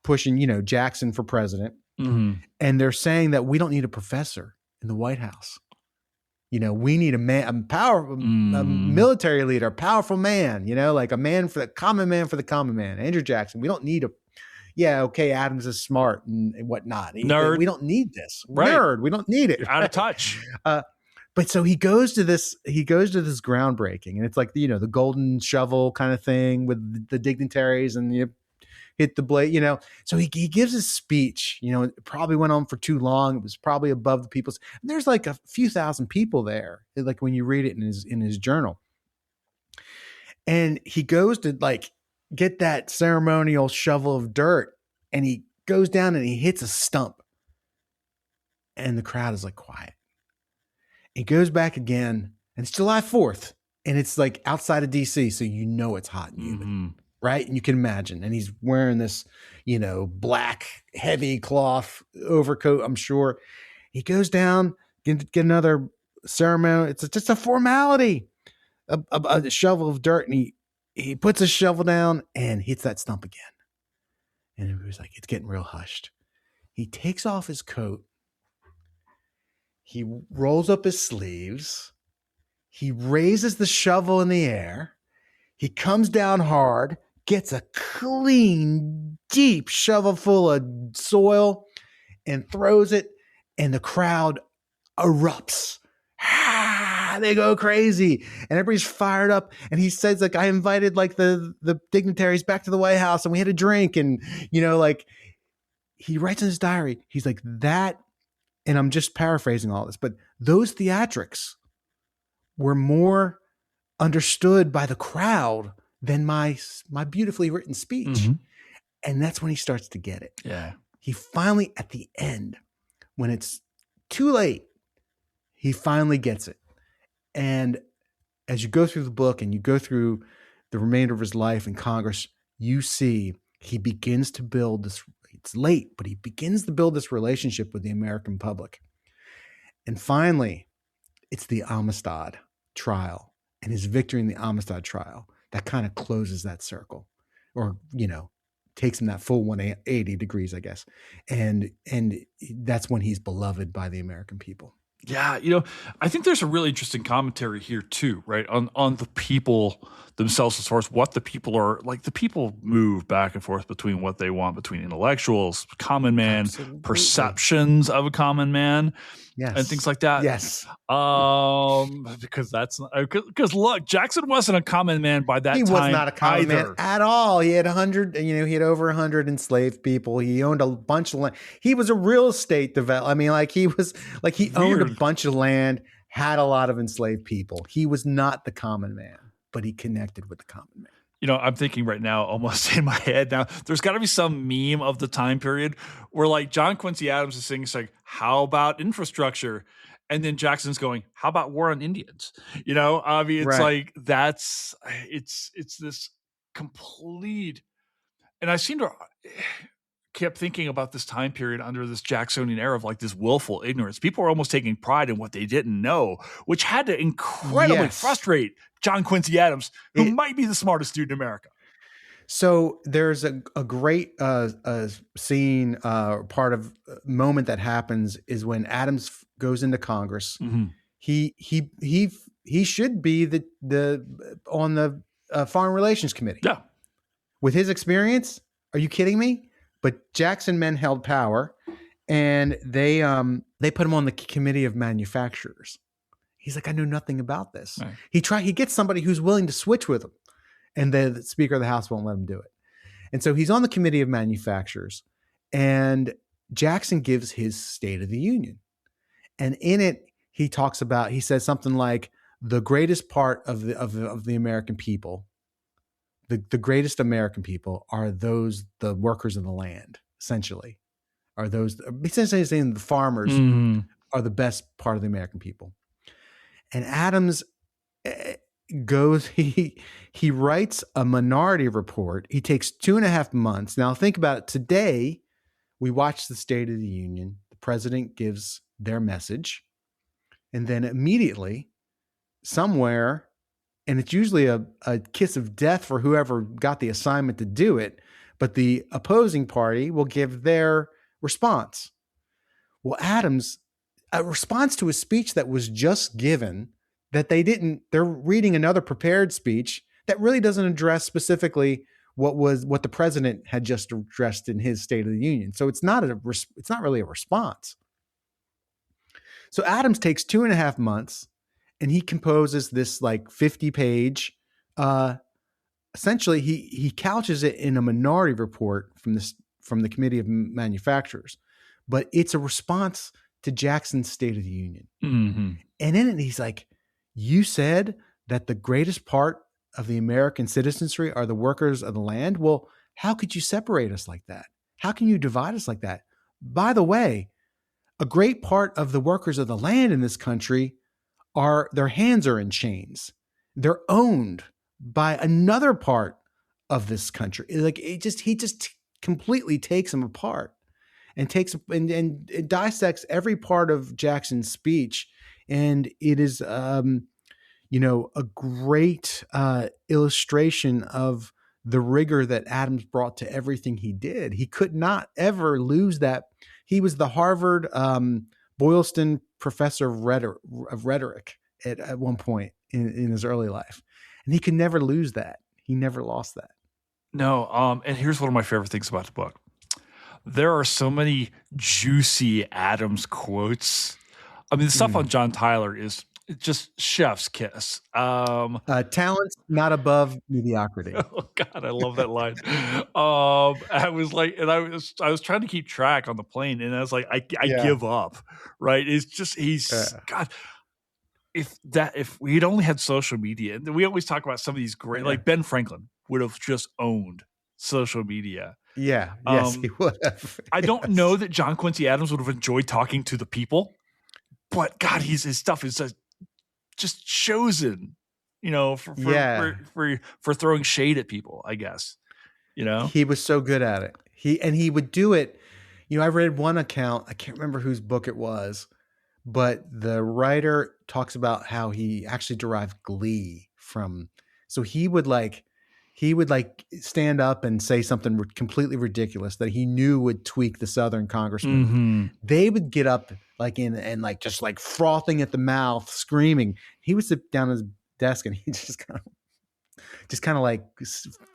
pushing, you know, Jackson for president. And they're saying that we don't need a professor in the White House. You know, we need a military leader, a powerful man, you know, like a man for the common man. Andrew Jackson. We don't need Adams is smart and whatnot. Nerd. We don't need this. Right. Nerd. We don't need it. You're out of touch. But so he goes to this groundbreaking, and it's like, you know, the golden shovel kind of thing with the dignitaries, and you hit the blade, you know. So he gives his speech, you know, it probably went on for too long. It was probably above the people's. And there's like a few thousand people there, like when you read it in his journal. And he goes to like get that ceremonial shovel of dirt, and he goes down and he hits a stump. And the crowd is like quiet. He goes back again, and it's July 4th, and it's like outside of DC, so you know it's hot and humid, right? And you can imagine. And he's wearing this, you know, black, heavy cloth overcoat, I'm sure. He goes down, get another ceremony. It's just a formality, a shovel of dirt, and he puts his shovel down and hits that stump again. And it was like, it's getting real hushed. He takes off his coat. He rolls up his sleeves. He raises the shovel in the air. He comes down hard, gets a clean, deep shovel full of soil, and throws it, and the crowd erupts. They go crazy, and everybody's fired up. And he says, like, I invited like the dignitaries back to the White House, and we had a drink, and, you know, like, he writes in his diary, he's like, that. And I'm just paraphrasing all this, but those theatrics were more understood by the crowd than my beautifully written speech. And that's when he starts to get it. Yeah. He finally, at the end, when it's too late, he finally gets it. And as you go through the book and you go through the remainder of his life in Congress, you see he begins to build this. It's late, but he begins to build this relationship with the American public. And finally, it's the Amistad trial and his victory in the Amistad trial that kind of closes that circle, or, you know, takes him that full 180 degrees, I guess. And that's when he's beloved by the American people. Yeah, you know, I think there's a really interesting commentary here too, right? On the people themselves, as far as what the people are like. The people move back and forth between what they want, between intellectuals, common man, perceptions of a common man, and things like that. Yes. Because look, Jackson wasn't a common man by that time. He was not a common man at all. He had 100, you know, he had over 100 enslaved people. He owned a bunch of land. He was a real estate developer. I mean, like he owned a bunch of land, had a lot of enslaved people. He was not the common man, but he connected with the common man. You know, I'm thinking right now, almost in my head now, there's got to be some meme of the time period where like John Quincy Adams is saying, it's like, how about infrastructure? And then Jackson's going, how about war on Indians? You know, I mean, it's like, it's this complete, and I seem to, kept thinking about this time period under this Jacksonian era of like this willful ignorance. People were almost taking pride in what they didn't know, which had to incredibly frustrate John Quincy Adams, who might be the smartest dude in America. So there's a great scene, part of moment that happens is when Adams goes into Congress. Mm-hmm. He should be the on the Foreign Relations Committee. Yeah. With his experience, are you kidding me? But Jackson men held power, and they put him on the Committee of Manufacturers. He's like, I knew nothing about this. Right. He gets somebody who's willing to switch with him, and the Speaker of the House won't let him do it. And so he's on the Committee of Manufacturers, and Jackson gives his State of the Union. And in it, he says something like, the greatest part of the American people, the greatest American people are the workers of the land, essentially. Essentially saying the farmers are the best part of the American people. And Adams he writes a minority report. He takes 2.5 months. Now think about it. Today, we watch the State of the Union. The president gives their message. And then immediately, somewhere, and it's usually a kiss of death for whoever got the assignment to do it, but the opposing party will give their response. Well, Adams, a response to a speech that was just given, that they're reading another prepared speech that really doesn't address specifically what the president had just addressed in his State of the Union. So it's not really a response. So Adams takes 2.5 months, and he composes this like 50-page, essentially he couches it in a minority report from the Committee of Manufacturers, but it's a response to Jackson's State of the Union. Mm-hmm. And in it, he's like, you said that the greatest part of the American citizenry are the workers of the land. Well, how could you separate us like that? How can you divide us like that? By the way, a great part of the workers of the land in this country their hands are in chains. They're owned by another part of this country. Like he just completely takes them apart and and dissects every part of Jackson's speech. And it is, a great illustration of the rigor that Adams brought to everything he did. He could not ever lose that. He was the Harvard Boylston professor of rhetoric at one point in his early life. And he could never lose that. He never lost that. No. And here's one of my favorite things about the book. There are so many juicy Adams quotes. I mean, the stuff on John Tyler is just chef's kiss. Talent's not above mediocrity. Oh God, I love that line. I was like, and I was trying to keep track on the plane, and I was like, I give up. Right? It's just God. If we'd only had social media, and we always talk about some of these great, like Ben Franklin would have just owned social media. Yeah. Yes, he would have. I don't know that John Quincy Adams would have enjoyed talking to the people, but God, his stuff is just chosen, for throwing shade at people, I guess. He was so good at it. He would do it. I read one account, I can't remember whose book it was, but the writer talks about how he actually derived glee from, so he would stand up and say something completely ridiculous that he knew would tweak the Southern congressman. Mm-hmm. They would get up just frothing at the mouth, screaming. He would sit down at his desk and he just kind of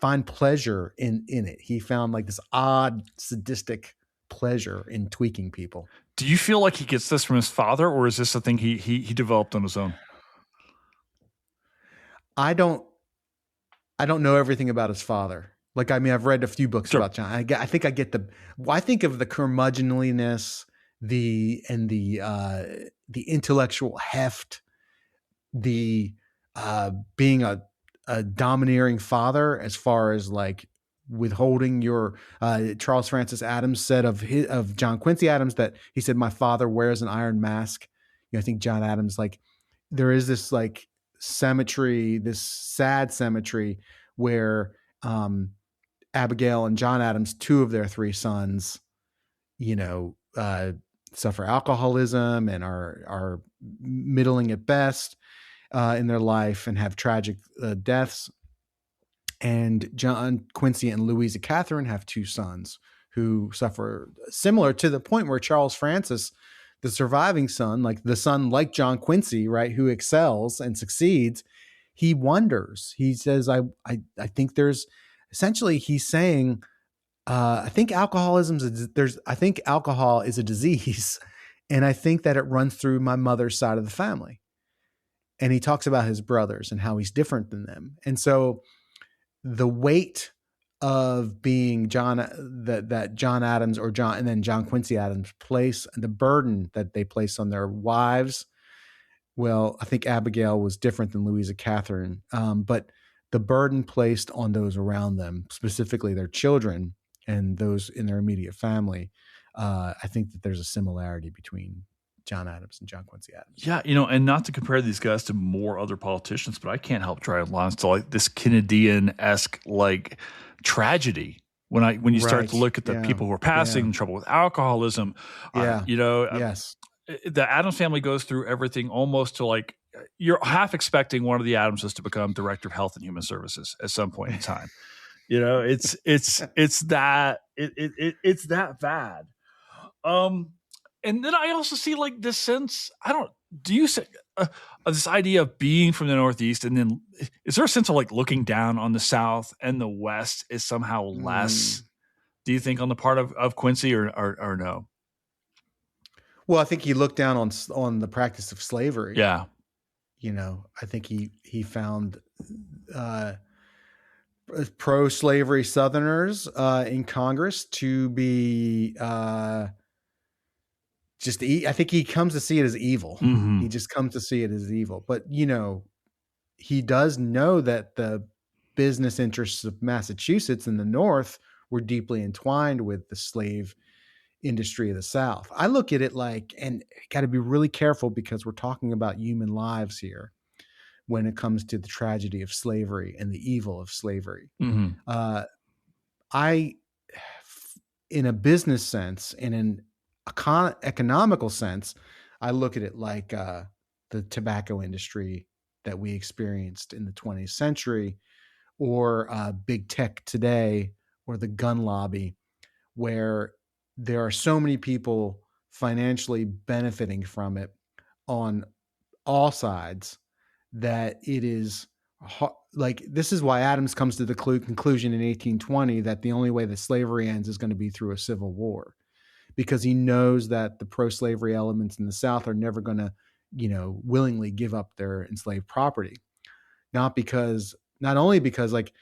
find pleasure in it. He found this odd sadistic pleasure in tweaking people. Do you feel like he gets this from his father, or is this a thing he developed on his own? I don't know everything about his father. I've read a few books about John. I think I get I think of the curmudgeonliness, the intellectual heft, the being a domineering father, as far as withholding your. Charles Francis Adams said of John Quincy Adams that he said, "My father wears an iron mask." I think John Adams, there is this symmetry, this sad symmetry where Abigail and John Adams, two of their three sons, suffer alcoholism and are middling at best in their life and have tragic deaths. And John Quincy and Louisa Catherine have two sons who suffer similar, to the point where Charles Francis, the surviving son, like John Quincy, right, who excels and succeeds, he wonders. He says, I think there's, essentially he's saying, I think alcohol is a disease, and I think that it runs through my mother's side of the family. And he talks about his brothers and how he's different than them. And so the weight of being John Adams and then John Quincy Adams place, the burden that they place on their wives. Well, I think Abigail was different than Louisa Catherine, but the burden placed on those around them, specifically their children and those in their immediate family, I think that there's a similarity between John Adams and John Quincy Adams. Yeah, and not to compare these guys to more other politicians, but I can't help drive lines to like this Kennedyan-esque like tragedy when you start to look at the people who are passing, trouble with alcoholism. Yes. The Adams family goes through everything almost to like you're half expecting one of the Adamses to become director of health and human services at some point in time. It's that bad. And then I also see like this sense, this idea of being from the Northeast, and then is there a sense of like looking down on the South and the West is somehow less, do you think, on the part of Quincy or no? Well, I think he looked down on the practice of slavery. Yeah. I think he found pro-slavery Southerners in Congress to be I think he comes to see it as evil. Mm-hmm. He just comes to see it as evil. But, he does know that the business interests of Massachusetts in the North were deeply entwined with the slave industry of the South. I look at it like, and got to be really careful because we're talking about human lives here when it comes to the tragedy of slavery and the evil of slavery. Mm-hmm. In a business sense, in an economical sense, I look at it like the tobacco industry that we experienced in the 20th century, or big tech today, or the gun lobby, where there are so many people financially benefiting from it on all sides that it is like, this is why Adams comes to the conclusion in 1820 that the only way that slavery ends is going to be through a civil war, because he knows that the pro-slavery elements in the South are never going to, willingly give up their enslaved property. Not only because like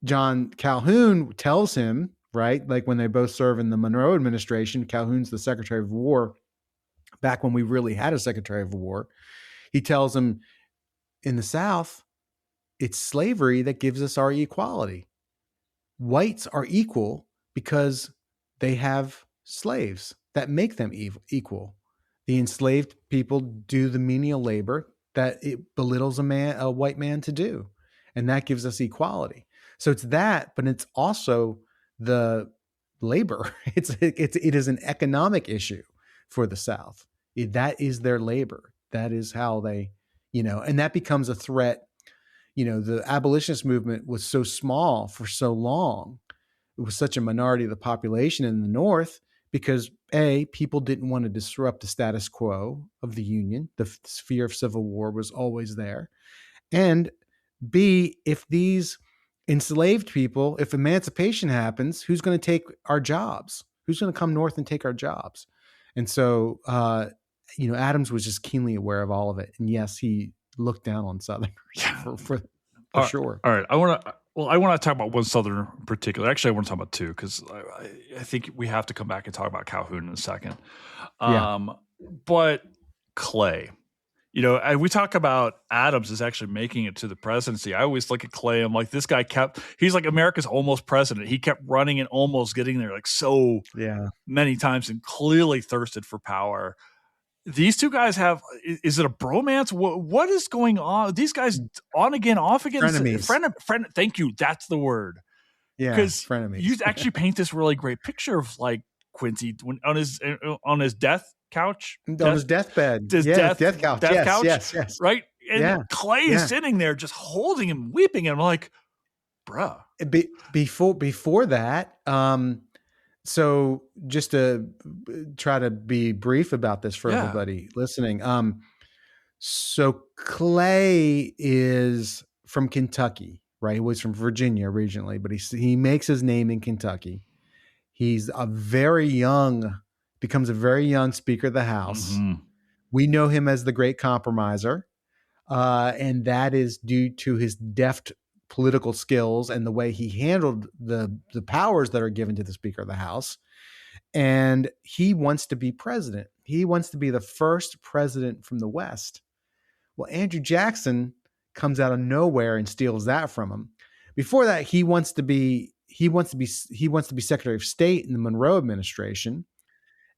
John Calhoun tells him, right? Like when they both serve in the Monroe administration, Calhoun's the Secretary of War back when we really had a Secretary of War. He tells him, in the South, it's slavery that gives us our equality. Whites are equal because they have slaves that make them equal. The enslaved people do the menial labor that it belittles a white man to do, and that gives us equality. So it's that, but it's also the labor. It is an economic issue for the South. That is their labor. That is how they, and that becomes a threat. The abolitionist movement was so small for so long. It was such a minority of the population in the North because A, people didn't want to disrupt the status quo of the Union. The fear of civil war was always there. And B, if these enslaved people, if emancipation happens, who's going to take our jobs? Who's going to come north and take our jobs? And so, Adams was just keenly aware of all of it. And yes, he looked down on Southerners for sure. All right. I want to talk about one Southerner in particular. Actually, I want to talk about two, because I think we have to come back and talk about Calhoun in a second. But Clay, we talk about Adams as actually making it to the presidency. I always look at Clay. I'm like, this guy he's like America's almost president. He kept running and almost getting there like so many times, and clearly thirsted for power. These two guys is it a bromance? What is going on? These guys on again, off again? Frenemies. Friend, thank you. That's the word. Yeah, because you frenemies. actually paint this really great picture of like Quincy when on his death couch, On his deathbed. his Yeah, his death couch. death Yes, couch, yes, yes. right? And Yeah, Clay is yeah. sitting there just holding him, weeping, and I'm like, bruh. Before that, so just to try to be brief about this for Yeah. everybody listening. So Clay is from Kentucky, right? He was from Virginia originally, but he makes his name in Kentucky. He's becomes a very young Speaker of the House. Mm-hmm. We know him as the Great Compromiser, and that is due to his deft political skills and the way he handled the powers that are given to the Speaker of the House. And he wants to be president. He wants to be the first president from the West. Well, Andrew Jackson comes out of nowhere and steals that from him. Before that, he wants to be Secretary of State in the Monroe administration,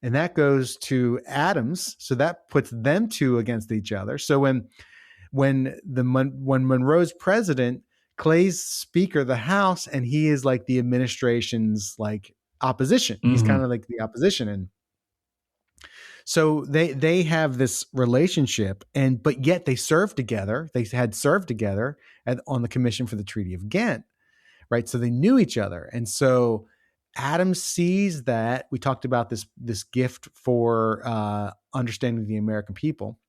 and that goes to Adams. So that puts them two against each other. So when Monroe's president, Clay's Speaker of the House, and he is like the administration's like opposition. He's kind of like the opposition, and so they have this relationship, but yet they served together. They had served together on the Commission for the Treaty of Ghent, right? So they knew each other, and so Adams sees that we talked about this gift for understanding the American people.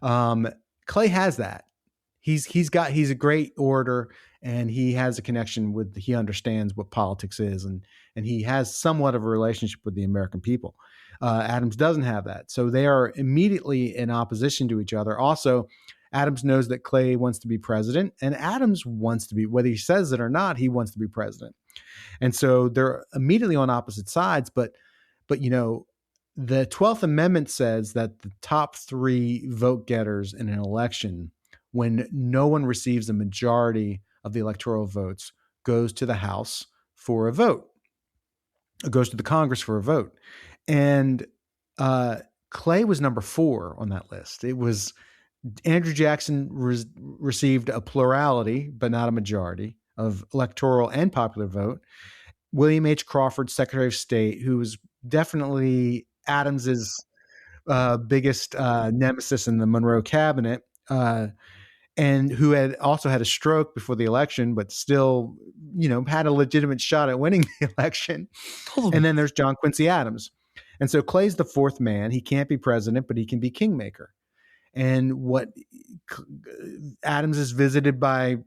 Clay has that. He's a great orator, and he has a connection he understands what politics is, and he has somewhat of a relationship with the American people. Adams doesn't have that. So they are immediately in opposition to each other. Also, Adams knows that Clay wants to be president, and Adams wants to be, whether he says it or not, he wants to be president. And so they're immediately on opposite sides, but the 12th Amendment says that the top 3 vote getters in an election, when no one receives a majority of the electoral votes, goes to the House for a vote. It goes to the Congress for a vote. And Clay was number 4 on that list. It was Andrew Jackson received a plurality, but not a majority, of electoral and popular vote. William H. Crawford, Secretary of State, who was definitely Adams's biggest nemesis in the Monroe cabinet, and who had also had a stroke before the election, but still, had a legitimate shot at winning the election. And then there's John Quincy Adams. And so Clay's the 4th man. He can't be president, but he can be kingmaker. And what Adams is visited by,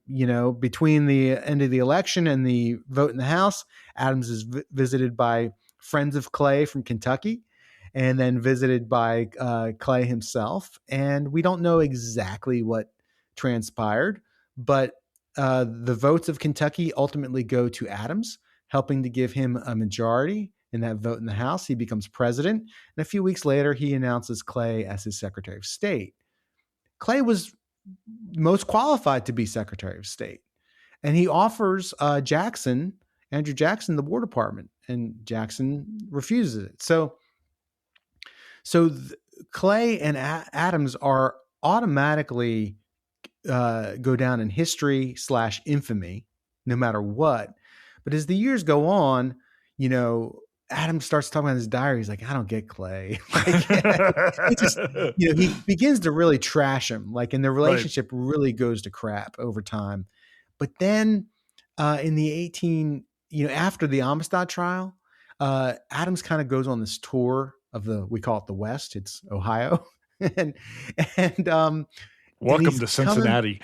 between the end of the election and the vote in the House, Adams is visited by friends of Clay from Kentucky, and then visited by Clay himself. And we don't know exactly what transpired, but the votes of Kentucky ultimately go to Adams, helping to give him a majority in that vote in the House. He becomes president, and a few weeks later, he announces Clay as his Secretary of State. Clay was most qualified to be Secretary of State, and he offers Andrew Jackson, the War Department, and Jackson refuses it. So Clay and Adams are automatically go down in history / infamy, no matter what. But as the years go on, Adams starts talking about his diary. He's like, I don't get Clay. He begins to really trash him. And the relationship really goes to crap over time. But then in the after the Amistad trial, Adams kind of goes on this tour of we call it the West. It's Ohio. and welcome to Cincinnati.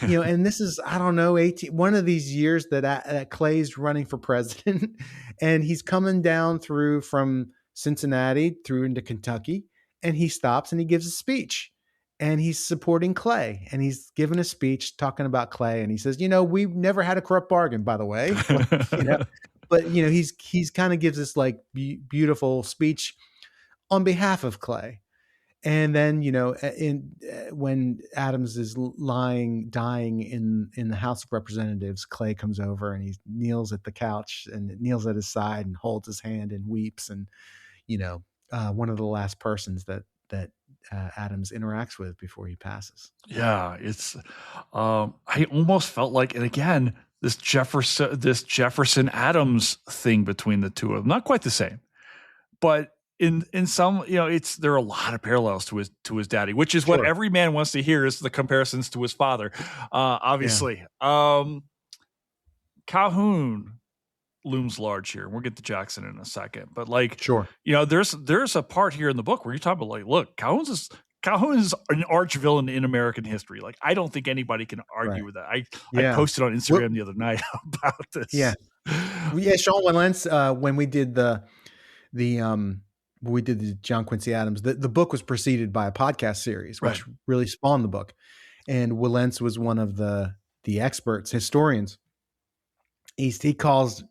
And this is, I don't know, one of these years that Clay's running for president, and he's coming down through from Cincinnati through into Kentucky, and he stops and he gives a speech, and he's supporting Clay, and he's giving a speech talking about Clay, and he says, we've never had a corrupt bargain, by the way. But he's kind of gives this beautiful speech on behalf of Clay. And then, when Adams is dying in the House of Representatives, Clay comes over and he kneels at the couch and kneels at his side and holds his hand and weeps. And, one of the last persons that Adams interacts with before he passes. Yeah, it's, I almost felt like, and again, Jefferson Adams thing between the two of them. Not quite the same, but in some, there are a lot of parallels to his daddy, which is what Sure. every man wants to hear, is the comparisons to his father. Obviously, Calhoun looms large here. We'll get to Jackson in a second, but Sure. there's a part here in the book where you talk about look, Calhoun is an arch villain in American history. Like, I don't think anybody can argue with that. I posted on Instagram the other night about this. Yeah. Sean Wilentz, when we did the John Quincy Adams, the book was preceded by a podcast series, which really spawned the book. And Wilentz was one of the experts, historians. He calls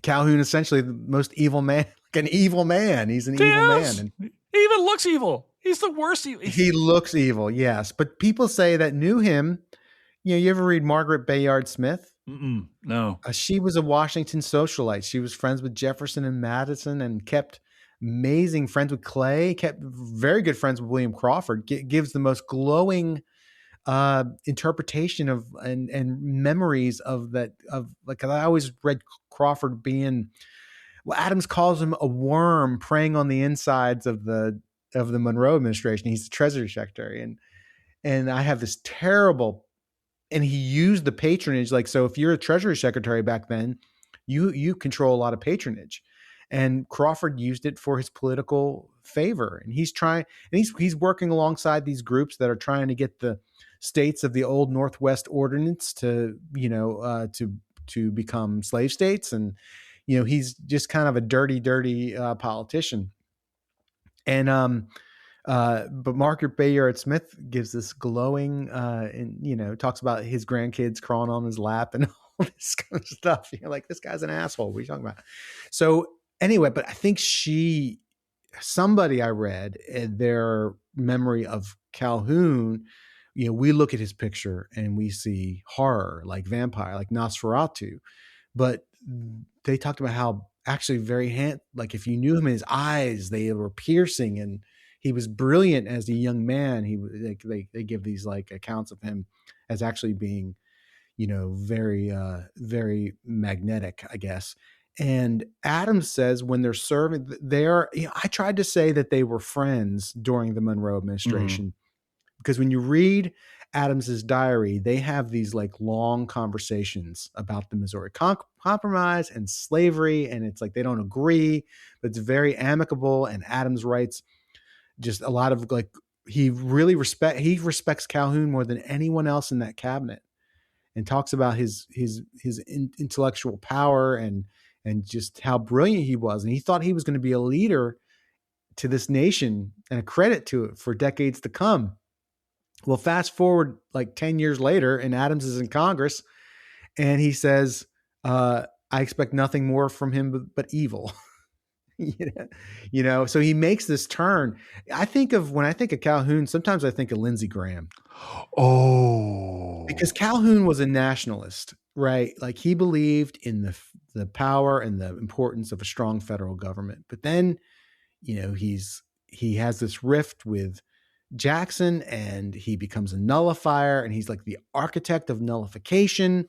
Calhoun essentially the most evil man, like an evil man. He's an evil man. And he even looks evil. He's the worst. He looks evil, yes. But people say that knew him. You ever read Margaret Bayard Smith? No. She was a Washington socialite. She was friends with Jefferson and Madison and kept amazing friends with Clay, kept very good friends with William Crawford, gives the most glowing interpretation of and memories of that, because I always read Crawford being, well, Adams calls him a worm preying on the insides of the Monroe administration. He's the Treasury Secretary, and I have this terrible, and he used the patronage, so if you're a Treasury Secretary back then, you control a lot of patronage, and Crawford used it for his political favor, and he's working alongside these groups that are trying to get the states of the old Northwest Ordinance to become slave states, and he's just kind of a dirty politician. And but Margaret Bayard Smith gives this glowing, and talks about his grandkids crawling on his lap and all this kind of stuff. You're like, this guy's an asshole. What are you talking about? So anyway, but I think somebody I read their memory of Calhoun. We look at his picture and we see horror, like vampire, like Nosferatu, but they talked about how actually like if you knew him, his eyes, they were piercing, and he was brilliant as a young man. They give these accounts of him as actually being, very, very magnetic, I guess. And Adams says when they're serving, I tried to say that they were friends during the Monroe administration, because when you read Adams's diary, they have these long conversations about the Missouri Compromise and slavery, and it's they don't agree, but it's very amicable. And Adams writes just a lot of he respects Calhoun more than anyone else in that cabinet, and talks about his intellectual power and just how brilliant he was, and he thought he was going to be a leader to this nation and a credit to it for decades to come. Well, fast forward 10 years later, and Adams is in Congress, and he says, I expect nothing more from him but evil. So he makes this turn. When I think of Calhoun, sometimes I think of Lindsey Graham. Oh. Because Calhoun was a nationalist, right? He believed in the power and the importance of a strong federal government. But then, he has this rift with Jackson, and he becomes a nullifier, and he's the architect of nullification,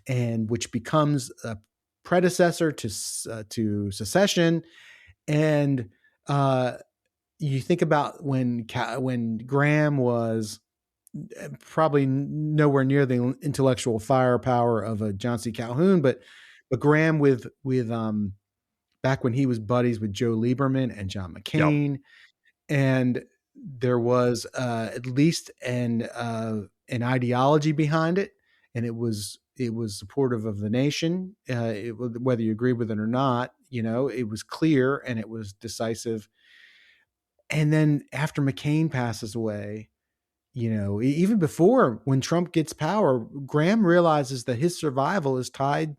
and which becomes a predecessor to secession. And you think about when Graham was probably nowhere near the intellectual firepower of a John C. Calhoun, but Graham with back when he was buddies with Joe Lieberman and John McCain, and there was at least an ideology behind it, and it was supportive of the nation. Whether you agree with it or not, it was clear and it was decisive. And then after McCain passes away, even before, when Trump gets power, Graham realizes that his survival is tied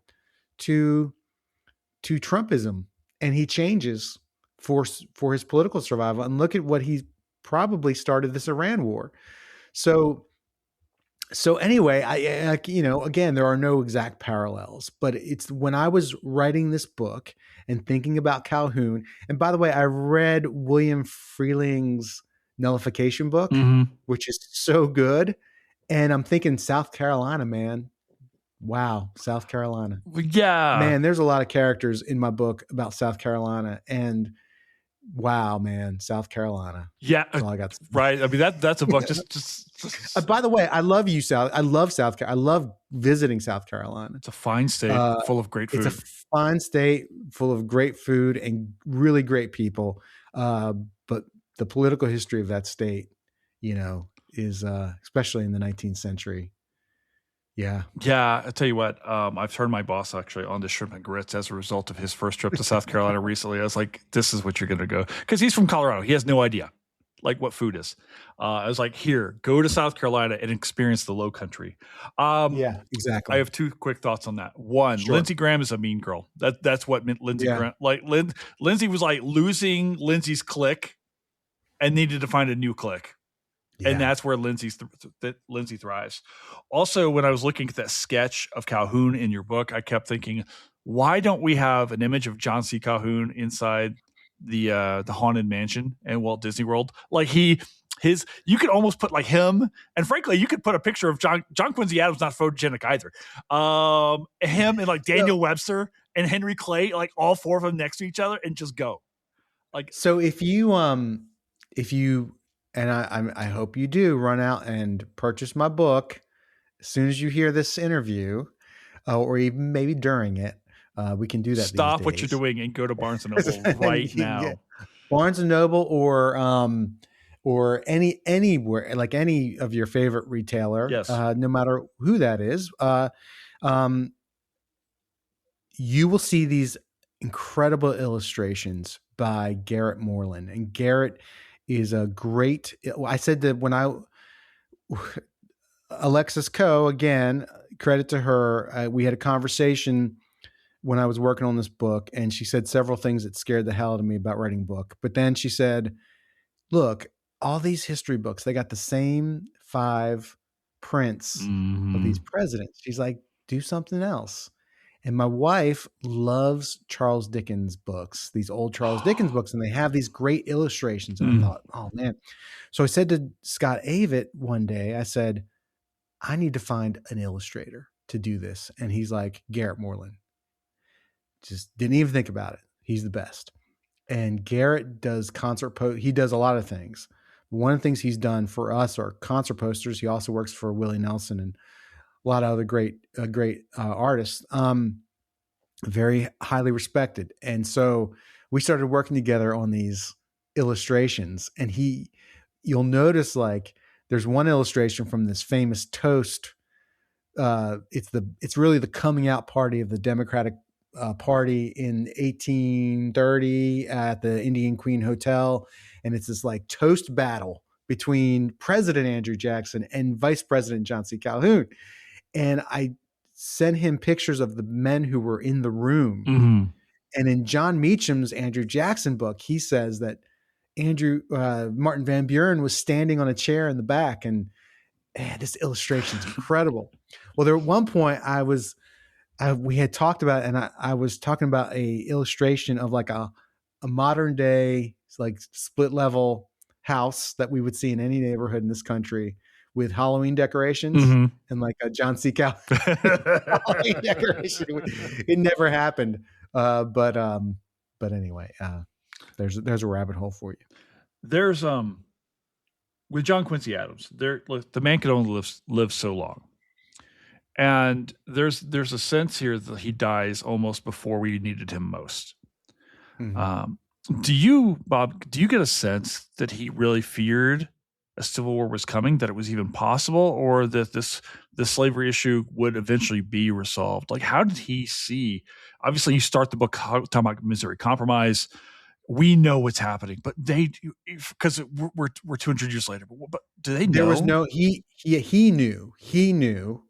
to Trumpism, and he changes for his political survival. And look at what he probably started this Iran war. So anyway, I again, there are no exact parallels, but it's when I was writing this book and thinking about Calhoun. And by the way, I read William Freeling's nullification book, which is so good. And I'm thinking South Carolina, man, Wow, South Carolina. Yeah. Man, there's a lot of characters in my book about South Carolina, and wow, man, South Carolina. Yeah. That's all I got to Right. I mean, that's a book. By the way, I love you, South. I love South Carolina. I love visiting South Carolina. It's a fine state full of great It's a food. fine state full of great food and really great people. But the political history of that state, is especially in the 19th century. Yeah. Yeah, I tell you what, I've turned my boss actually on to shrimp and grits as a result of his first trip to South Carolina recently. I was like, this is what you're going to go. Because he's from Colorado. He has no idea like what food is. I was like, here, go to South Carolina and experience the low country. Yeah, exactly. I have two quick thoughts on that. One, Sure. Lindsey Graham is a mean girl. That's what Lindsey Graham, like Lindsey was like losing Lindsey's clique and needed to find a new clique. Yeah. And that's where Lindsey thrives. Also, when I was looking at that sketch of Calhoun in your book, I kept thinking, why don't we have an image of John C. Calhoun inside the Haunted Mansion in Walt Disney World? Like you could almost put like him, and frankly, you could put a picture of John Quincy Adams, not photogenic either. Him and like Daniel Webster and Henry Clay, like all four of them next to each other, and just go. Like, so if you and I hope you do run out and purchase my book as soon as you hear this interview, or even maybe during it. We can do that. Stop what you're doing and go to Barnes and Noble right now. Barnes and Noble or anywhere, like any of your favorite retailer. Yes. No matter who that is. You will see these incredible illustrations by Garrett Moreland, and Garrett is a great. I said that when Alexis Coe, again, credit to her. We had a conversation when I was working on this book, and she said several things that scared the hell out of me about writing a book. But then she said, look, all these history books, they got the same 5 prints of these presidents. She's like, do something else. And my wife loves Charles Dickens books, these old Charles Dickens books, and they have these great illustrations. And I thought, oh man. So I said to Scott Avett one day, I said, I need to find an illustrator to do this. And he's like, Garrett Moreland. Just didn't even think about it. He's the best. And Garrett does he does a lot of things. One of the things he's done for us are concert posters. He also works for Willie Nelson and a lot of other great artists, very highly respected. And so we started working together on these illustrations, and you'll notice like there's one illustration from this famous toast. It's really the coming out party of the Democratic Party in 1830 at the Indian Queen Hotel. And it's this like toast battle between President Andrew Jackson and Vice President John C. Calhoun. And I sent him pictures of the men who were in the room. Mm-hmm. And in John Meacham's Andrew Jackson book, he says that Martin Van Buren was standing on a chair in the back. And this illustration is incredible. Well, there at one point we had talked about, and I was talking about a illustration of like a modern day, like split level house that we would see in any neighborhood in this country with Halloween decorations and like a John C. Calhoun Halloween decoration. It never happened. But anyway, there's a rabbit hole for you. There's, with John Quincy Adams, the man could only live so long. And there's a sense here that he dies almost before we needed him most. Mm-hmm. Bob, do you get a sense that he really feared a civil war was coming, that it was even possible, or that the slavery issue would eventually be resolved? Like, how did he see? Obviously, you start the book talking about Missouri Compromise. We know what's happening, but because we're 200 years later. But do they know? There was no he knew. He knew.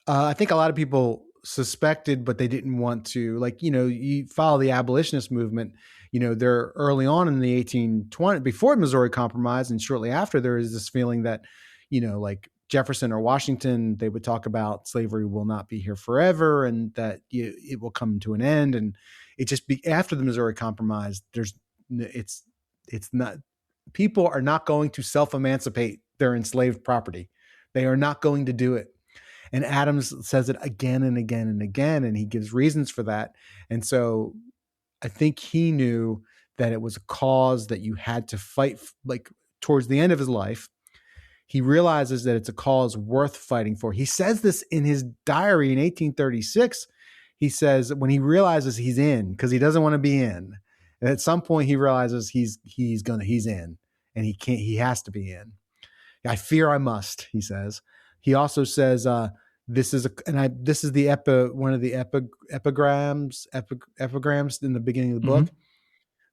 I think a lot of people suspected, but they didn't want to. Like, you follow the abolitionist movement. They're early on in the 1820s, before Missouri Compromise, and shortly after, there is this feeling that, like Jefferson or Washington, they would talk about slavery will not be here forever, and that it will come to an end. And it just after the Missouri Compromise, it's not, people are not going to self-emancipate their enslaved property. They are not going to do it. And Adams says it again and again and again, and he gives reasons for that. And so I think he knew that it was a cause that you had to fight. Like towards the end of his life, he realizes that it's a cause worth fighting for. He says this in his diary in 1836. He says when he realizes he's in, because he doesn't want to be in. And at some point he realizes he's in, and he has to be in. I fear I must, he says. He also says, this is one of the epigrams in the beginning of the book.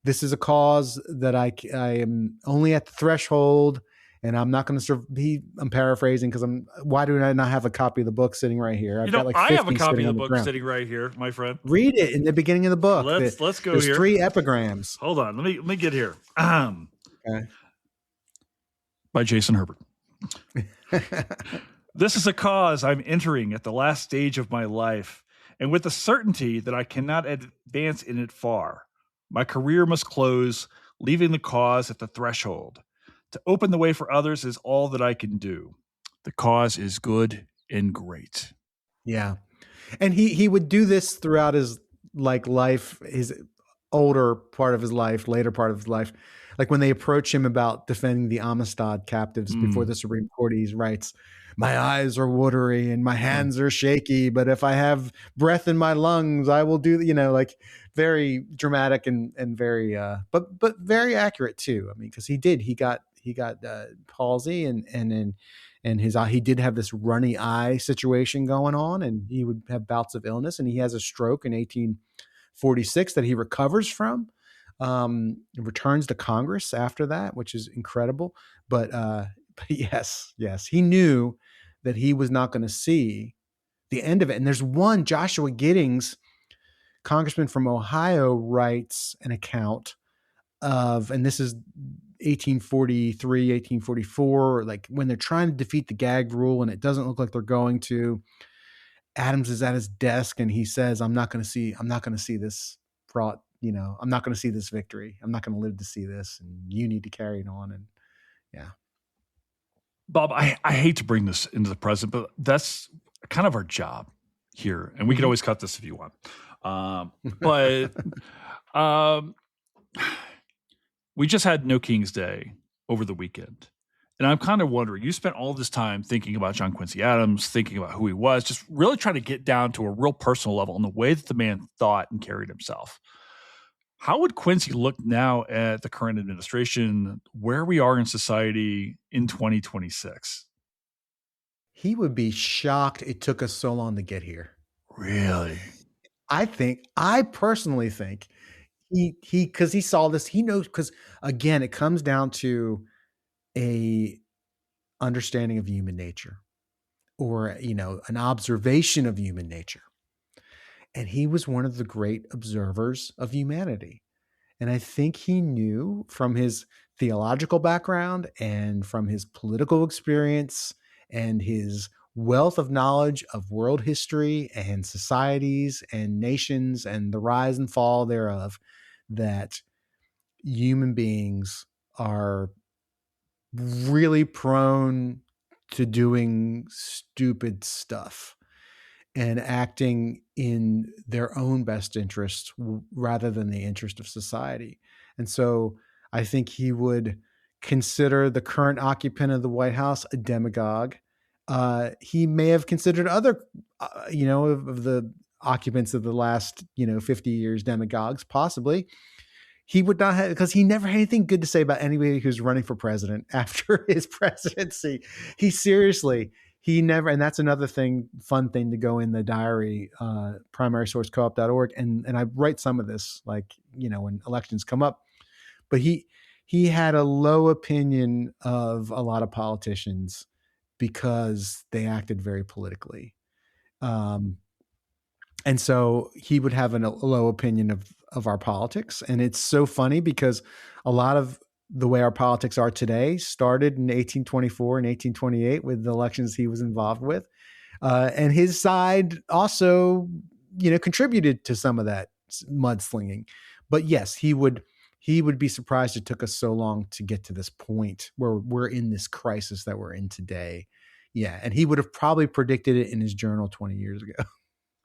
This is a cause that I am only at the threshold, and I'm not going to I'm paraphrasing because why do I not have a copy of the book sitting right here? I've got like 50 I have a copy of the book sitting right here, my friend. Read it in the beginning of the book. Let's go There's here. 3 epigrams. Hold on. Let me get here. Okay. By Jason Herbert. This is a cause I'm entering at the last stage of my life, and with the certainty that I cannot advance in it far. My career must close, leaving the cause at the threshold. To open the way for others is all that I can do. The cause is good and great. Yeah. And he would do this throughout his life, his older part of his life, later part of his life. Like when they approach him about defending the Amistad captives before the Supreme Court, he writes, "My eyes are watery and my hands are shaky, but if I have breath in my lungs, I will do," like very dramatic and very, but very accurate too. I mean, because he got palsy and his eye, he did have this runny eye situation going on, and he would have bouts of illness, and he has a stroke in 1846 that he recovers from. Returns to Congress after that, which is incredible. But yes, he knew that he was not going to see the end of it. And there's one, Joshua Giddings, congressman from Ohio, writes an account of, and this is 1843, 1844, like when they're trying to defeat the gag rule and it doesn't look like they're going to. Adams is at his desk and he says, I'm not going to see this brought, I'm not going to see this victory. I'm not going to live to see this, and you need to carry it on. And yeah. Bob, I hate to bring this into the present, but that's kind of our job here. And we can always cut this if you want. We just had No King's Day over the weekend. And I'm kind of wondering, you spent all this time thinking about John Quincy Adams, thinking about who he was, just really trying to get down to a real personal level and the way that the man thought and carried himself. How would Quincy look now at the current administration, where we are in society in 2026? He would be shocked it took us so long to get here. Really? I personally think because he saw this, he knows, because again, it comes down to a understanding of human nature, or, an observation of human nature. And he was one of the great observers of humanity. And I think he knew from his theological background and from his political experience and his wealth of knowledge of world history and societies and nations and the rise and fall thereof, that human beings are really prone to doing stupid stuff and acting in their own best interest rather than the interest of society. And so I think he would consider the current occupant of the White House a demagogue. He may have considered other, of the occupants of the last, 50 years demagogues, possibly. He would not have, because he never had anything good to say about anybody who's running for president after his presidency. He never, and that's another fun thing to go in the diary, primarysourcecoop.org. And I write some of this, when elections come up, but he had a low opinion of a lot of politicians because they acted very politically. And so he would have a low opinion of our politics. And it's so funny because a lot of the way our politics are today started in 1824 and 1828 with the elections he was involved with. And his side also, contributed to some of that mudslinging. But yes, he would be surprised it took us so long to get to this point where we're in this crisis that we're in today, Yeah, and he would have probably predicted it in his journal 20 years ago.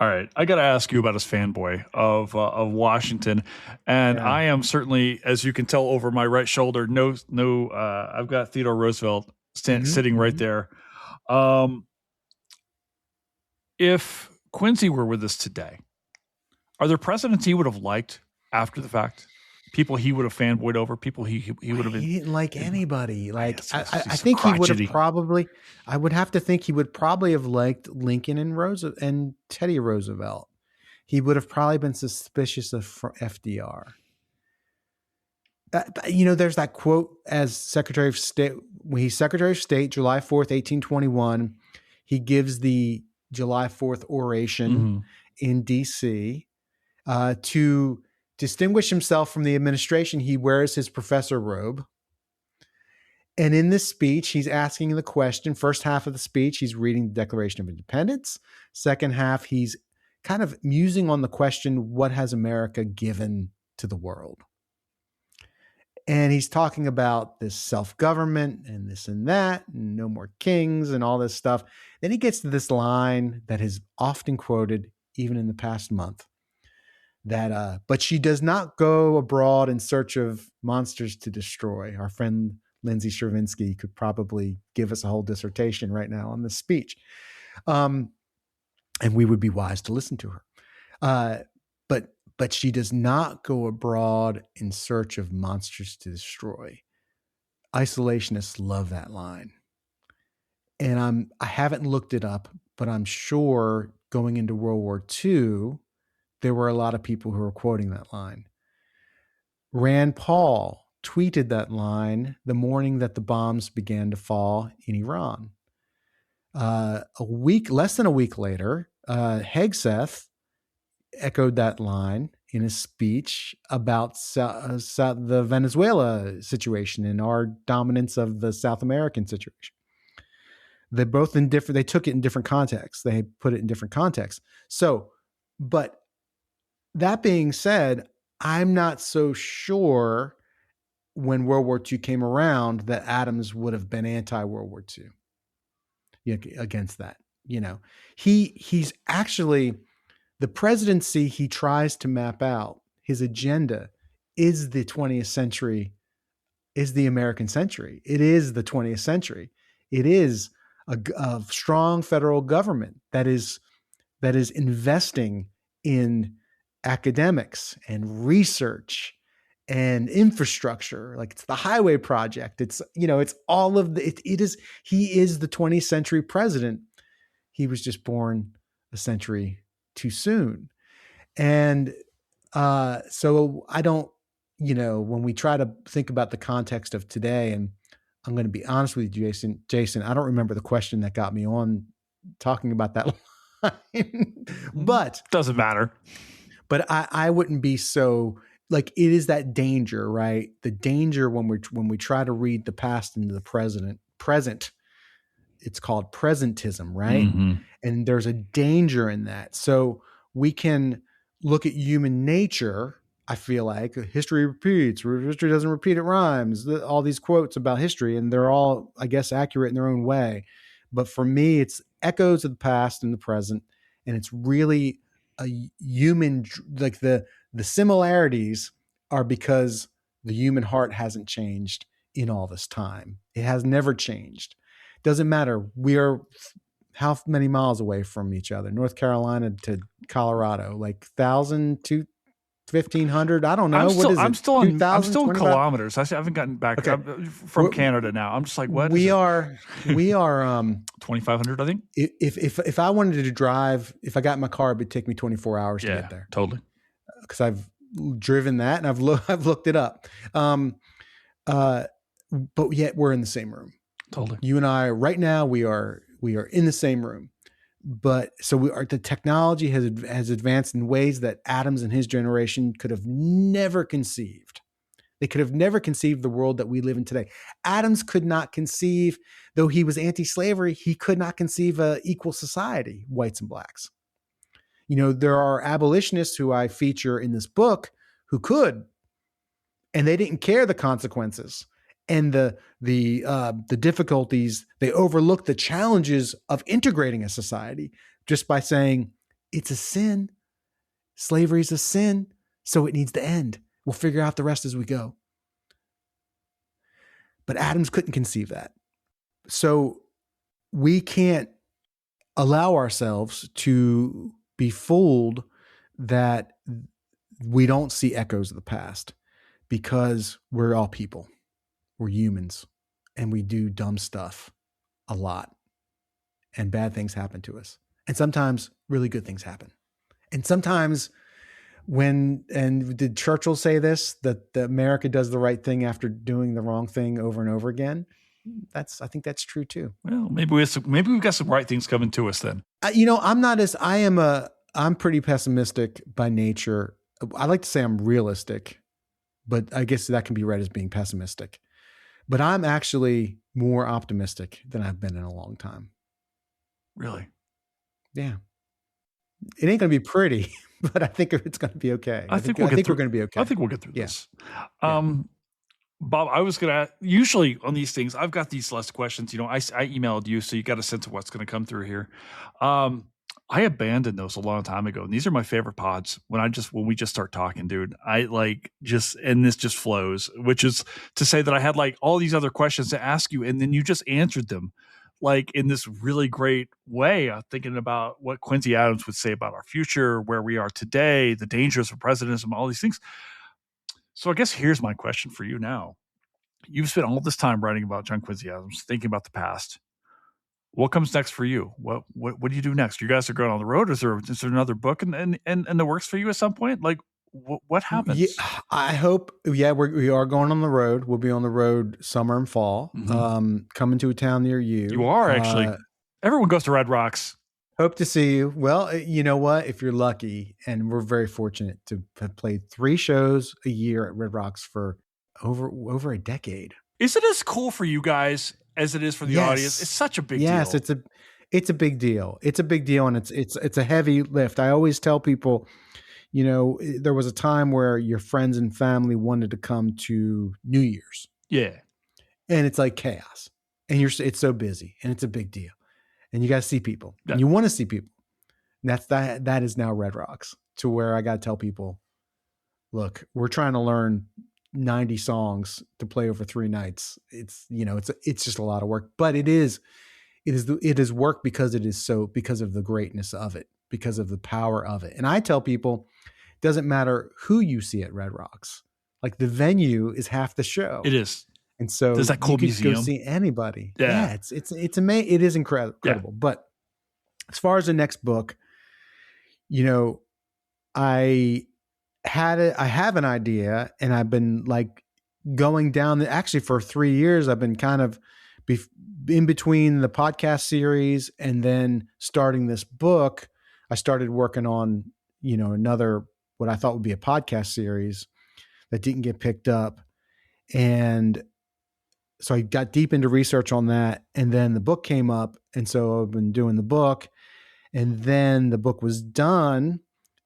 All right, I got to ask you about his fanboy of Washington, and Yeah. I am certainly, as you can tell over my right shoulder, I've got Theodore Roosevelt sitting right there. If Quincy were with us today, are there presidents he would have liked after the fact? People he would have fanboyed over? People he would have been. He didn't like anybody. Like I He's think he would crotchety. have probably. I would have to think he would probably have liked Lincoln and Teddy Roosevelt. He would have probably been suspicious of FDR. There's that quote as Secretary of State. When he's Secretary of State, July 4th, 1821, he gives the July 4th oration in D.C. To distinguish himself from the administration. He wears his professor robe. And in this speech, he's asking the question. First half of the speech, he's reading the Declaration of Independence. Second half, he's kind of musing on the question, what has America given to the world? And he's talking about this self-government and this and that, and no more kings and all this stuff. Then he gets to this line that is often quoted, even in the past month, that, but she does not go abroad in search of monsters to destroy. Our friend Lindsay Chervinsky could probably give us a whole dissertation right now on this speech. And we would be wise to listen to her. But she does not go abroad in search of monsters to destroy. Isolationists love that line. And I haven't looked it up, but I'm sure going into World War II, there were a lot of people who were quoting that line. Rand Paul tweeted that line the morning that the bombs began to fall in Iran. Less than a week later, Hegseth echoed that line in a speech about the Venezuela situation and our dominance of the South American situation. They're both they took it in different contexts. They put it in different contexts. So, but that being said, I'm not so sure when World War II came around that Adams would have been anti-World War II against that. He's actually, the presidency he tries to map out, his agenda is the 20th century, is the American century. It is the 20th century. It is a strong federal government that is investing in academics and research and infrastructure. Like it's the highway project. It's all of he is the 20th century president. He was just born a century too soon. And so I don't, when we try to think about the context of today, and I'm going to be honest with you, Jason, I don't remember the question that got me on talking about that line, but doesn't matter. But I wouldn't be so, like, it is that danger, right? The danger when we try to read the past into the present, it's called presentism, right? Mm-hmm. And there's a danger in that. So we can look at human nature. I feel like history repeats, history doesn't repeat, it rhymes. All these quotes about history, and they're all, I guess, accurate in their own way. But for me, it's echoes of the past and the present, and it's really a human, like the similarities are because the human heart hasn't changed in all this time. It has never changed. Doesn't matter. We are how many miles away from each other? North Carolina to Colorado, like 1,000 to 1,500. I don't know. I'm still in kilometers. I haven't gotten back from Canada now. I'm just like, what? We are 2,500, I think. If I wanted to drive, if I got in my car, it would take me 24 hours to get there. Totally. Because I've driven that and I've looked it up. But yet we're in the same room. Totally. You and I right now, we are in the same room. But so the technology has advanced in ways that Adams and his generation could have never conceived. They could have never conceived the world that we live in today. Adams could not conceive, though he was anti-slavery, he could not conceive an equal society, whites and blacks. There are abolitionists who I feature in this book who could, and they didn't care the consequences. and the difficulties. They overlook the challenges of integrating a society just by saying it's a sin. Slavery is a sin, so it needs to end. We'll figure out the rest as we go. But Adams couldn't conceive that. So we can't allow ourselves to be fooled that we don't see echoes of the past, because we're all people. We're humans, and we do dumb stuff a lot, and bad things happen to us. And sometimes really good things happen. And sometimes and did Churchill say this, that America does the right thing after doing the wrong thing over and over again? I think that's true too. Well, maybe we've got some right things coming to us then. I'm pretty pessimistic by nature. I like to say I'm realistic, but I guess that can be read as being pessimistic. But I'm actually more optimistic than I've been in a long time. Really? Yeah. It ain't going to be pretty, but I think it's going to be okay. I think we're going to be okay. I think we'll get through this. Bob, I was going to, usually on these things, I've got these list questions. You know, I emailed you, so you got a sense of what's going to come through here. I abandoned those a long time ago, and these are my favorite pods when we just start talking, dude. And this just flows, which is to say that I had like all these other questions to ask you, and then you just answered them like in this really great way. Thinking about what Quincy Adams would say about our future, where we are today, the dangers of presidency, all these things. So I guess here's my question for you now. You've spent all this time writing about John Quincy Adams, thinking about the past. What comes next for you? What do you do next? You guys are going on the road. Is there another book in the works for you at some point? Like what happens? Yeah, I hope. Yeah, we are going on the road. We'll be on the road summer and fall. Mm-hmm. Coming to a town near you. You are actually. Everyone goes to Red Rocks. Hope to see you. Well, you know what? If you're lucky, and we're very fortunate to have played 3 shows a year at Red Rocks for over a decade. Is it as cool for you guys as it is for the audience? It's such a big deal. Yes, it's a big deal. It's a big deal, and it's a heavy lift. I always tell people, you know, there was a time where your friends and family wanted to come to New Year's. Yeah. And it's like chaos. And it's so busy, and it's a big deal. And you got to see people. Yeah. And you want to see people. And that is now Red Rocks, to where I got to tell people, look, we're trying to learn 90 songs to play over 3 nights. It's just a lot of work, but it is work because of the greatness of it, because of the power of it. And I tell people, it doesn't matter who you see at Red Rocks. Like, the venue is half the show. It is. And so there's that cool you museum. Go see anybody. Yeah, it's amazing. It is incredible. Yeah. But as far as the next book, you know, I have an idea, and I've been like going down actually for 3 years. I've been kind of in between the podcast series and then starting this book. I started working on, you know, another, what I thought would be a podcast series that didn't get picked up. And so I got deep into research on that, and then the book came up. And so I've been doing the book, and then the book was done,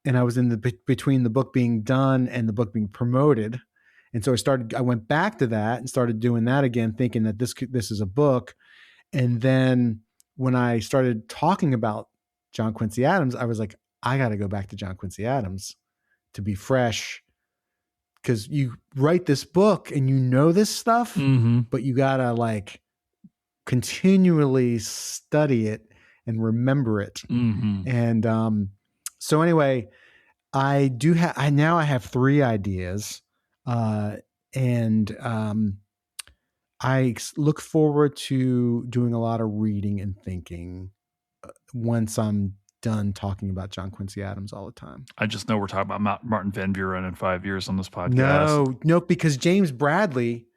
and I was in between the book being done and the book being promoted. And so I went back to that and started doing that again, thinking that this is a book. And then when I started talking about John Quincy Adams, I was like, I got to go back to John Quincy Adams to be fresh. Because you write this book and you know this stuff, mm-hmm. but you got to like continually study it and remember it. Mm-hmm. And so anyway, I have 3 ideas. And I look forward to doing a lot of reading and thinking once I'm done talking about John Quincy Adams all the time. I just know we're talking about Martin Van Buren in 5 years on this podcast. No, because James Bradley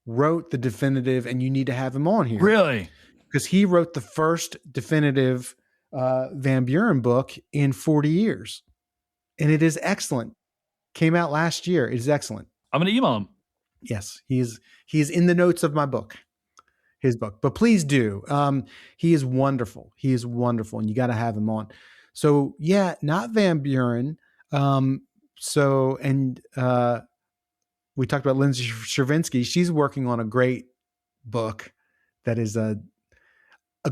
wrote the definitive, and you need to have him on here. Really? Because he wrote the first definitive Van Buren book in 40 years. And it is excellent. Came out last year. It is excellent. I'm going to email him. Yes, he is in the notes of my book. His book, but please do. He is wonderful. He is wonderful, and you got to have him on. So yeah, not Van Buren. What we talked about Lindsay Chervinsky. She's working on a great book that is a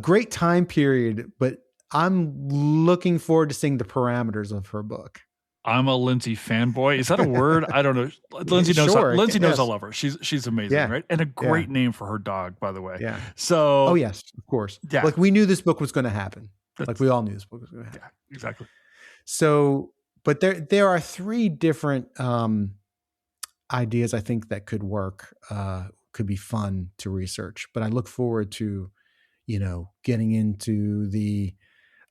great time period, but I'm looking forward to seeing the parameters of her book. I'm a Lindsay fanboy. Is that a word? I don't know. Lindsay knows. Sure, Lindsay knows yes. I love her. She's amazing, right? And a great name for her dog, by the way. Yeah. So. Oh yes, of course. Yeah. Like we knew this book was going to happen. Like we all knew this book was going to happen. Yeah. Exactly. So, but there are 3 different ideas I think that could work. Could be fun to research. But I look forward to, getting into the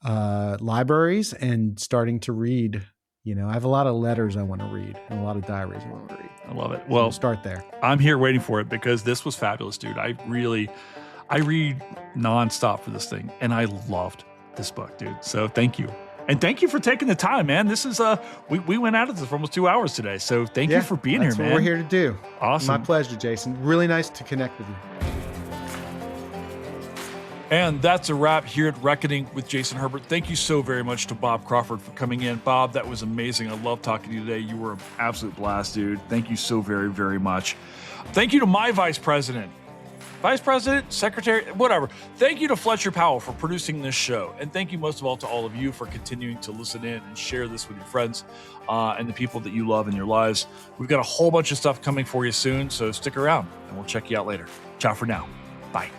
libraries and starting to read. I have a lot of letters I want to read and a lot of diaries I want to read. I love it. So Well, we'll start there. I'm here waiting for it because this was fabulous, dude. I read nonstop for this thing, and I loved this book, dude. So thank you. And thank you for taking the time, man. This is we went out of this for almost 2 hours today. So thank you for being here, man. That's what we're here to do. Awesome. My pleasure, Jason. Really nice to connect with you. And that's a wrap here at Reckoning with Jason Herbert. Thank you so very much to Bob Crawford for coming in. Bob, that was amazing. I love talking to you today. You were an absolute blast, dude. Thank you so very, very much. Thank you to my vice president, secretary, whatever. Thank you to Fletcher Powell for producing this show. And thank you most of all to all of you for continuing to listen in and share this with your friends and the people that you love in your lives. We've got a whole bunch of stuff coming for you soon, so stick around and we'll check you out later. Ciao for now. Bye.